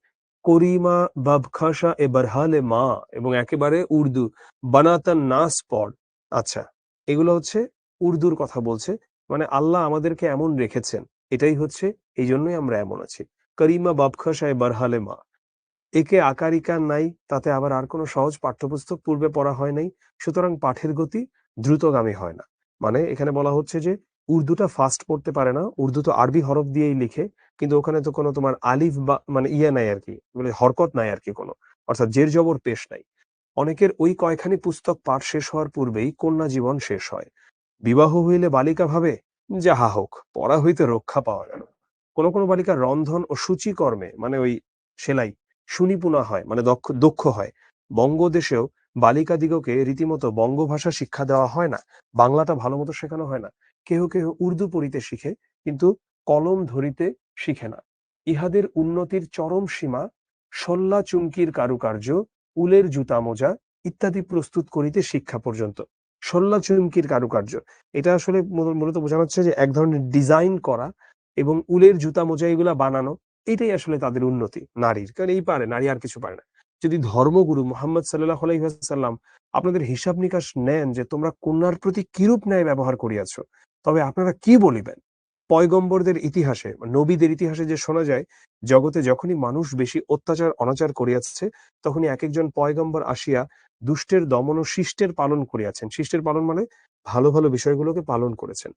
Speaker 1: করিমা বাবখাসা এ বারহালে মা এবং একেবারে উর্দু বানাতান নাস পড়। আচ্ছা, এগুলো হচ্ছে উর্দুর কথা বলছে, মানে আল্লাহ আমাদেরকে এমন রেখেছেন, এটাই হচ্ছে, এই জন্যই আমরা এমন আছি। করিমা বাবখাসায় বারহালে মা, একে আকারিকা নাই, তাতে আবার আর কোনো সহজ পাঠ্যপুস্তক পূর্বে পড়া হয় নাই, সুতরাং পাঠের গতি দ্রুতগামী হয় না। মানে এখানে বলা হচ্ছে যে উর্দুটা ফাস্ট পড়তে পারে না, উর্দু তো আরবি হরফ দিয়েই লিখে, কিন্তু ওখানে তো কোনো তোমার আলিফ বা মানে ইয়ে নাই আর কি, মানে হরকত নাই আর কি কোনো, অর্থাৎ জের জবর পেশ নাই। অনেকের ওই কয়খানি পুস্তক পাঠ শেষ হওয়ার পূর্বেই কন্যা জীবন শেষ হয়। বিবাহ হইলে বালিকা ভাবে, যাহা হোক, পড়া হইতে রক্ষা পাওয়া গেল। কোন কোন বালিকা রন্ধন ও সূচিকর্মে, মানে ওই সেলাই, সুনিপুণা হয়, মানে দক্ষ হয়। বঙ্গদেশেও বালিকাদিগকে রীতিমতো বঙ্গভাষা শিক্ষা দেওয়া হয় না, বাংলাটা ভালো মতো শেখানো হয় না। কেহ কেহ উর্দু পড়িতে শিখে, কিন্তু কলম ধরিতে শিখে না। ইহাদের উন্নতির চরম সীমা শল্যা চুমকির কারুকার্য, উলের জুতা মোজা ইত্যাদি প্রস্তুত করিতে শিক্ষা পর্যন্ত। শল্যা চুমকির কারুকার্য, এটা আসলে মূলত বোঝানো হচ্ছে যে এক ধরনের ডিজাইন করা এবং উলের জুতা মোজা এগুলা বানানো, এটাই আসলে তাদের উন্নতি নারীর, কারণ এই পারে, নারী আর কিছু পারে না। যদি ধর্মগুরু মোহাম্মদ সাল্লাল্লাহু আলাইহি ওয়াসাল্লাম আপনাদের হিসাব নিকাশ নেন যে তোমরা কন্যার প্রতি কিরূপ ন্যায় ব্যবহার করিয়াছ, তবে আপনারা কি বলিবেন? পয়গম্বরদের ইতিহাসে, নবীদের ইতিহাসে যে শোনা যায়, জগতে যখনই মানুষ বেশি অত্যাচার অনাচার করিয়াছে, তখনই এক একজন পয়গম্বর আসিয়া দুষ্টের দমন ও শিষ্টের পালন করিয়াছেন। শিষ্টের পালন মানে ভালো ভালো বিষয়গুলোকে পালন করেছেন।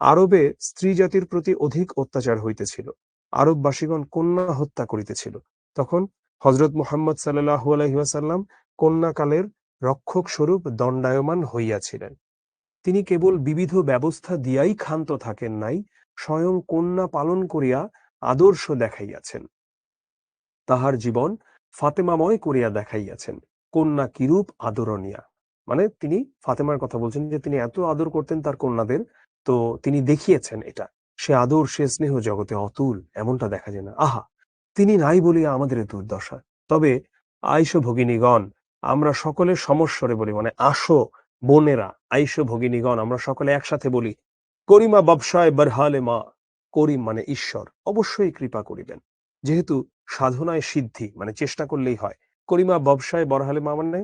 Speaker 1: আরবে স্ত্রী জাতির প্রতি অধিক অত্যাচার হইতেছিল, আরববাসীগণ কন্যা হত্যা করিতেছিল, তখন হযরত মুহাম্মদ সাল্লাল্লাহু আলাইহি ওয়াসাল্লাম কন্যাকালের রক্ষক স্বরূপ দণ্ডায়মান হইয়াছিলেন। তিনি কেবল বিবিধ ব্যবস্থা দিয়াই ক্ষান্ত থাকেন নাই, স্বয়ং কন্যা পালন করিয়া আদর্শ দেখাইয়াছেন। তাহার জীবন ফাতেমাময় করিয়া দেখাইয়াছেন। কন্যা কিরূপ আদরণীয়া, মানে তিনি ফাতেমার কথা বলছেন যে তিনি এত আদর করতেন তার কন্যাদের, তো তিনি দেখিয়েছেন এটা। সে আদর, সে স্নেহ জগতে অতুল, এমনটা দেখা যায় না। আহা, তিনি নাই বলিয়া আমাদের এ দুর্দশা। তবে আইসো ভগিনীগণ, আমরা সকলে সমস্বরে বলি, মানে আসো বোনেরা, আইসো ভগিনীগণ, আমরা সকলে একসাথে বলি, করিমা ব্যবসায় বরহালে মা। করিম মানে ঈশ্বর, অবশ্যই কৃপা করিবেন, যেহেতু সাধনায় সিদ্ধি, মানে চেষ্টা করলেই হয়। করিমা ব্যবসায় বরহালে মা মানে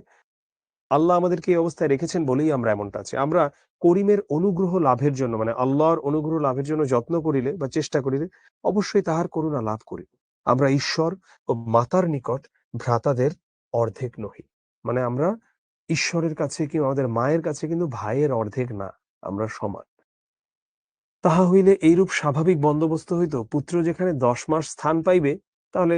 Speaker 1: আল্লাহ আমাদেরকে এই অবস্থায় রেখেছেন বলেই আমরা এমনটা আছি। আমরা করিমের অনুগ্রহ লাভের জন্য মানে আল্লাহর অনুগ্রহ লাভের জন্য যত্ন করিলে বা চেষ্টা করিলে অবশ্যই তাহার করুণা লাভ করিব। আমরা ঈশ্বর ও মাতার নিকট ভ্রাতাদের অর্ধেক নহি। মানে আমরা ঈশ্বরের কাছে কিংবা আমাদের মায়ের কাছে কিন্তু ভাইয়ের অর্ধেক না, আমরা সমান। তাহা হইলে এইরূপ স্বাভাবিক বন্দোবস্ত হইতো, পুত্র যেখানে 10 মাস স্থান পাইবে তাহলে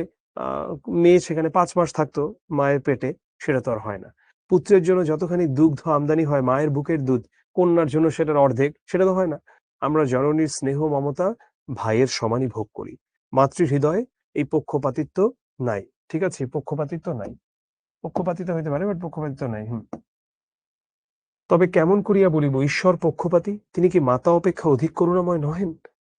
Speaker 1: মেয়ে সেখানে 5 মাস থাকতো মায়ের পেটে, সেটা তো আর হয় না। পুত্রের জন্য যতখানি দুগ্ধ আমদানি হয় মায়ের বুকের দুধ, কন্যার জন্য সেটার অর্ধেক, সেটা তো হয় না। আমরা জননীর স্নেহ মমতা ভাইয়ের সমানই ভোগ করি। মাতৃহৃদয়ে এই পক্ষপাতিত্ব নাই। ঠিক আছে, পক্ষপাতিত্ব নাই। পক্ষপাতিত্ব হইতে পারে বাট পক্ষপাতিত্ব নাই। তবে কেমন করিয়া বলিব ঈশ্বর পক্ষপাতী? তিনি কি মাতা অপেক্ষা অধিক করুণাময় নহেন?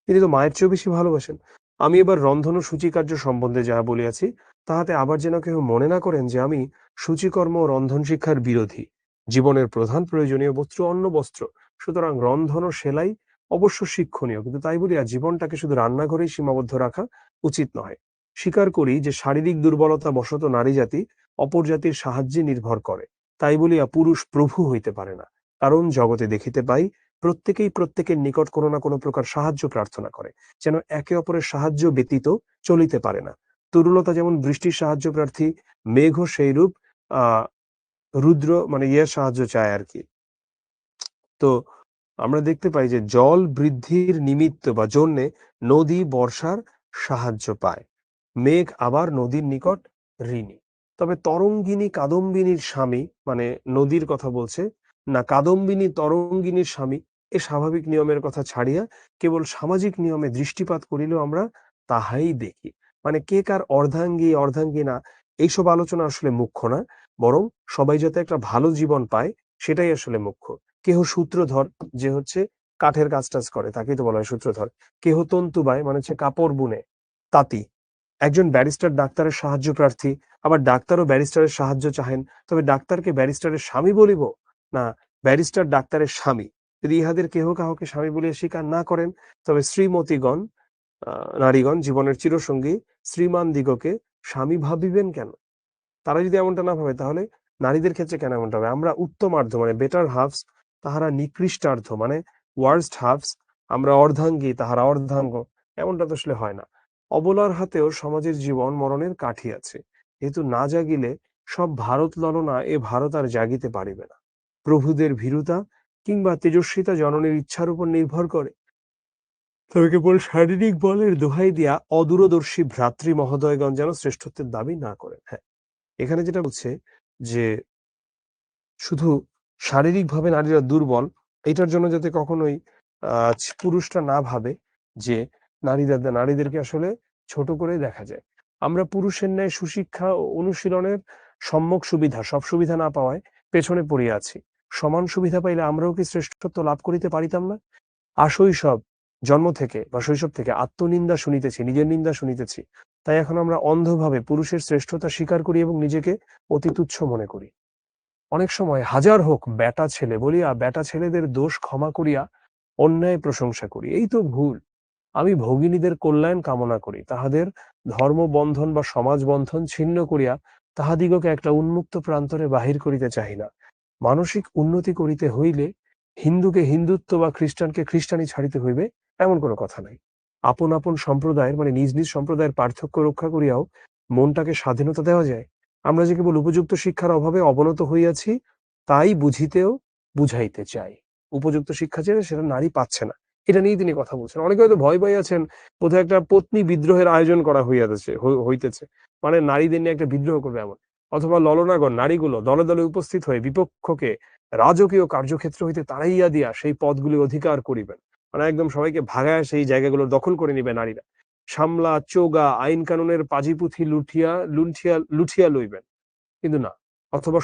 Speaker 1: তিনি তো মায়ের চেয়েও বেশি ভালোবাসেন। আমি এবার রন্ধন ও সূচিকার্য সম্বন্ধে যাহা বলিয়াছি তাহাতে আবার যেন কেহ মনে না করেন যে আমি সূচিকর্ম ও রন্ধন শিক্ষার বিরোধী। জীবনের প্রধান প্রয়োজনীয় বস্ত্র অন্ন বস্ত্র, সুতরাং রন্ধন ও সেলাই অবশ্য শিক্ষণীয়, কিন্তু তাই বলিয়া জীবনটাকে শুধু রান্নাঘরেই সীমাবদ্ধ রাখা উচিত নহে। স্বীকার করি যে শারীরিক দুর্বলতা বশত নারী জাতি অপর জাতির সাহায্যে নির্ভর করে, তাই বলিয়া পুরুষ প্রভু হইতে পারে না। কারণ জগতে দেখিতে পাই প্রত্যেকেই প্রত্যেকের নিকট কোনো না কোনো প্রকার সাহায্য প্রার্থনা করে, যেন একে অপরের সাহায্য ব্যতীত চলিতে পারে না। তরুলতা যেমন বৃষ্টির সাহায্য প্রার্থী, মেঘও সেইরূপ আহ রুদ্র মানে সাহায্য চায় আর কি। তো আমরা দেখতে পাই যে জল বৃদ্ধির নিমিত্ত বা জন্যে নদী বর্ষার সাহায্য পায়, মেঘ আবার নদীর নিকট ঋণী। তবে তরঙ্গিনী কাদম্বিনীর স্বামী মানে নদীর কথা বলছে না, কাদম্বিনী তরঙ্গিনীর স্বামী এ স্বাভাবিক নিয়মের কথা ছাড়িয়া কেবল সামাজিক নিয়মে দৃষ্টিপাত করিলেও আমরা তাহাই দেখি। মানে কে কার অর্ধাঙ্গী অর্ধাঙ্গী না এইসব আলোচনা আসলে মুখ্য না, বরং সবাই যাতে একটা ভালো জীবন পায় সেটাই আসলে মুখ্য। কেহ সূত্রধর, যে হচ্ছে কাঠের কাজ টাজ করে তাকেই তো বলা হয় সূত্রধর। কেহ তন্তুবায় মানে হচ্ছে কাপড় বুনে, তাঁতি। একজন ব্যারিস্টার ডাক্তারের সাহায্য প্রার্থী, আবার ডাক্তারও ব্যারিস্টারের সাহায্য চাহেন। তবে ডাক্তারকে ব্যারিস্টারের স্বামী বলিব না ব্যারিস্টার ডাক্তারের স্বামী? যদি ইহাদের কেহ কাহকে স্বামী বলিয়া স্বীকার না করেন তবে শ্রীমতীগণ নারীগণ জীবনের চিরসঙ্গী শ্রীমান দিগকে স্বামী ভাবিবেন কেন? তারা যদি এমনটা না ভাবে তাহলে নারীদের ক্ষেত্রে কেন এমনটা হবে? আমরা উত্তমার্ধ মানে বেটার হাফস, তাহারা নিকৃষ্টার্ধ মানে ওয়ার্স্ট হাফস, আমরা অর্ধাঙ্গী তাহারা অর্ধাঙ্গ, এমনটা তো আসলে হয় না। অবলার হাতেও সমাজের জীবন মরণের কাঠি আছে, যেহেতু না জাগিলে সব ভারত ললনা এ ভারত আর জাগিতে পারিবে না। প্রভুদের ভীরুতা কিংবা তেজস্বিতা জননীর ইচ্ছার উপর নির্ভর করে, তবে কেবল শারীরিক বলের দোহাই দিয়া অদূরদর্শী ভ্রাতৃ মহোদয়গণ যেন শ্রেষ্ঠত্বের দাবি না করেন। হ্যাঁ, এখানে যেটা বলছে যে শুধু শারীরিকভাবে নারীরা দুর্বল, এটার জন্য যাতে কখনোই পুরুষরা না ভাবে যে নারীদেরকে আসলে ছোট করে দেখা যায়। আমরা পুরুষের ন্যায় সুশিক্ষা ও অনুশীলনের সম্যক সুবিধা সব সুবিধা না পাওয়ায় পেছনে পড়িয়া আছি। সমান সুবিধা পাইলে আমরাও কি শ্রেষ্ঠত্ব লাভ করিতে পারিতাম না? আশৈশব জন্ম থেকে বা শৈশব থেকে আত্মনিন্দা শুনিতেছি, নিজের নিন্দা শুনিতেছি, তাই এখন আমরা অন্ধভাবে পুরুষের শ্রেষ্ঠতা স্বীকার করি এবং নিজেকে অতি তুচ্ছ মনে করি। অনেক সময় হাজার হোক বেটা ছেলে বলিয়া বেটা ছেলেদের দোষ ক্ষমা করিয়া অন্যায় প্রশংসা করি, এই তো ভুল। আমি ভগিনীদের কল্যাণ কামনা করি, তাহাদের ধর্মবন্ধন বা সমাজ বন্ধন ছিন্ন করিয়া তাহাদিগকে একটা উন্মুক্ত প্রান্তরে বাহির করিতে চাহি না। মানসিক উন্নতি করিতে হইলে হিন্দুকে হিন্দুত্ব বা খ্রিস্টানকে খ্রিস্টানি ছাড়িতে হইবে এমন কোনো কথা নাই। আপন আপন সম্প্রদায়ের মানে নিজ নিজ সম্প্রদায়ের পার্থক্য রক্ষা করিয়াও মনটাকে স্বাধীনতা দেওয়া যায়। আমরা যে কেবল উপযুক্ত শিক্ষার অভাবে অবনত হইয়াছি তাই বুঝিতেও বুঝাইতে চাই। উপযুক্ত শিক্ষা চেয়ে সেটা নারী পাচ্ছে না, এটা নিয়েই তিনি কথা বলছেন। অনেকে হয়তো ভয় পাই আছেন বোধহয় একটা পত্নী বিদ্রোহের আয়োজন করা হইতেছে, মানে নারীদের নিয়ে একটা বিদ্রোহ করবে এমন, অথবা ললনাগণ নারীগুলো দলে দলে উপস্থিত হয়ে বিপক্ষকে রাজকীয় কার্যক্ষেত্র হইতে তাড়াইয়া দিয়া সেই পদগুলি অধিকার করিবেন, মানে একদম সবাইকে ভাগায় সেই জায়গাগুলো দখল করে নিবে নারীরা। সামলা চোগা আইন কানুনের পাজিপুথি লুঠিয়া লুণ্ঠিয়া লুঠিয়া লইবেন, কিন্তু না। অথবা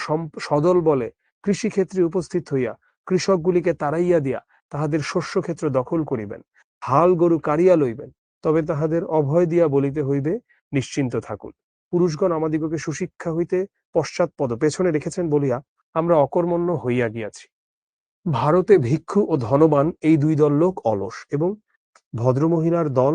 Speaker 1: সদল বলে কৃষিক্ষেত্রে উপস্থিত হইয়া কৃষকগুলিকে তাড়াইয়া দিয়া তাহাদের শস্যক্ষেত্র দখল করিবেন, হাল গরু কাড়িয়া লইবেন, তবে তাহাদের অভয় দিয়া বলিতে হইবে নিশ্চিন্ত থাকুন। পুরুষগণ আমাদিগকে সুশিক্ষা হইতে পশ্চাৎপদ পেছনে রেখেছেন বলিয়া আমরা অকর্মণ্য হইয়া গিয়াছি। ভারতে ভিক্ষু ও ধনবান এই দুই দল লোক অলস এবং ভদ্রমহিলার দল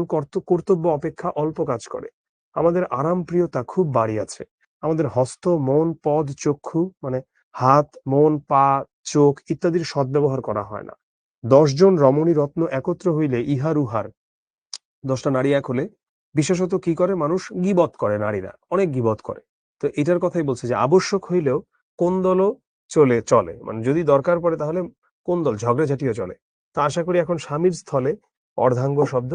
Speaker 1: কর্তব্য অপেক্ষা অল্প কাজ করে। আমাদের আরাম প্রিয়তা খুব বাড়িয়াছে। আমাদের হস্ত মন পদ চক্ষু মানে হাত, মন, পা, চোখ ইত্যাদির সদ্ব্যবহার করা হয় না। ১০ জন রমণী রত্ন একত্র হইলে ইহার উহার ১০টা নারী এক হলে বিশেষত কি করে মানুষ গীবত করে, নারীরা অনেক গীবত করে। তো এটার কথাই বলছে যে আবশ্যক হইলেও কোন্দলও চলে মানে যদি দরকার পড়ে তাহলে কোন্দল ঝগড়াঝাটিও চলে। তা আশা করি এখন স্বামীর স্থলে অর্ধাঙ্গ শব্দ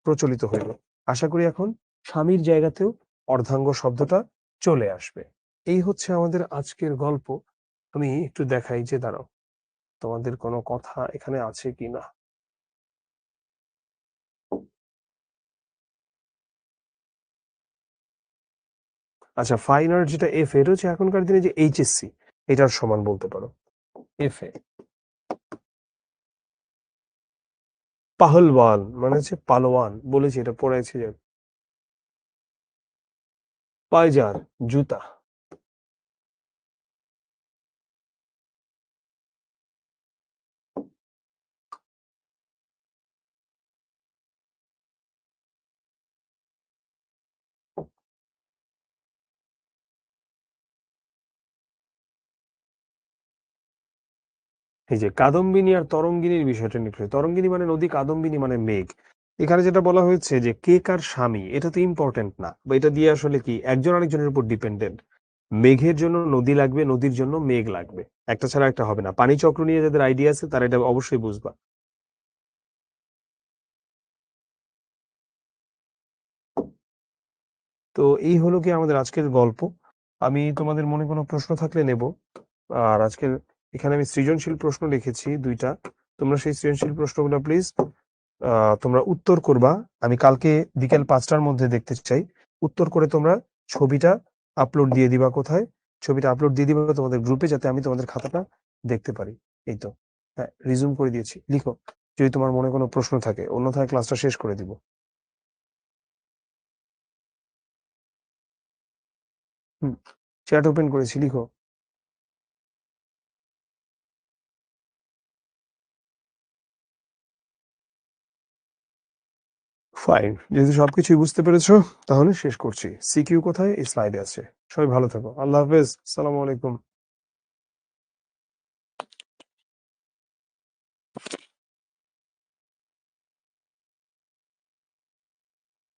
Speaker 1: প্রচলিত হইল। আশা করি এখন স্বামীর জায়গাতেও অর্ধাঙ্গ শব্দটা চলে আসবে। এই হচ্ছে আমাদের আজকের গল্প। আমি একটু দেখাই যে দাঁড়াও তোমাদের কোনো কথা এখানে আছে কিনা। আচ্ছা, ফাইন আর্ট যেটা এফ এটা হচ্ছে এখনকার দিনে যে এইচএসসি এটার সমান বলতে পারো। এফ এ পাহলওয়ান মানে হচ্ছে পালোয়ান, বলেছি এটা পড়েছি যে পায়জার জুতা। এই যে কাদম্বিনী আর তরঙ্গিনীর বিষয়টা নিয়ে, তরঙ্গিনী মানে নদী, কাদম্বিনী মানে মেঘ। এখানে যেটা বলা হয়েছে যে কে কার স্বামী এটা তো ইম্পর্টেন্ট না, বা এটা দিয়ে আসলে কি একজন আরেকজনের উপর ডিপেন্ডেন্ট। মেঘের জন্য নদী লাগবে, নদীর জন্য মেঘ লাগবে, একটা ছাড়া একটা হবে না। পানি চক্র নিয়ে যাদের আইডিয়া আছে তারা এটা অবশ্যই বুঝবা। তো এই হলো কি আমাদের আজকের গল্প। আমি তোমাদের মনে কোনো প্রশ্ন থাকলে নেব। আর আজকের এখানে আমি সৃজনশীল প্রশ্ন লিখেছি ২টা। তোমরা সেই সৃজনশীল প্রশ্নগুলো প্লিজ তোমরা উত্তর করবা। আমি কালকে বিকেল ৫টার মধ্যে দেখতে চাই। উত্তর করে তোমরা ছবিটা আপলোড দিয়ে দিবা। কোথায়? ছবিটা আপলোড দিয়ে দিবা তোমাদের গ্রুপে, যাতে আমি তোমাদের খাতাটা দেখতে পারি। এই তো, হ্যাঁ রিজুম করে দিয়েছি, লিখো যদি তোমার মনে কোনো প্রশ্ন থাকে, অন্যথায় ক্লাসটা শেষ করে দিব। হুম, চ্যাট ওপেন করেছি, লিখো। ফাইন, যেহেতু সবকিছুই বুঝতে পেরেছো তাহলে শেষ করছি। সিকিউ কোথায়? এই স্লাইডে আছে। সবাই ভালো থাকো, আল্লাহ হাফেজ, আসসালামু আলাইকুম।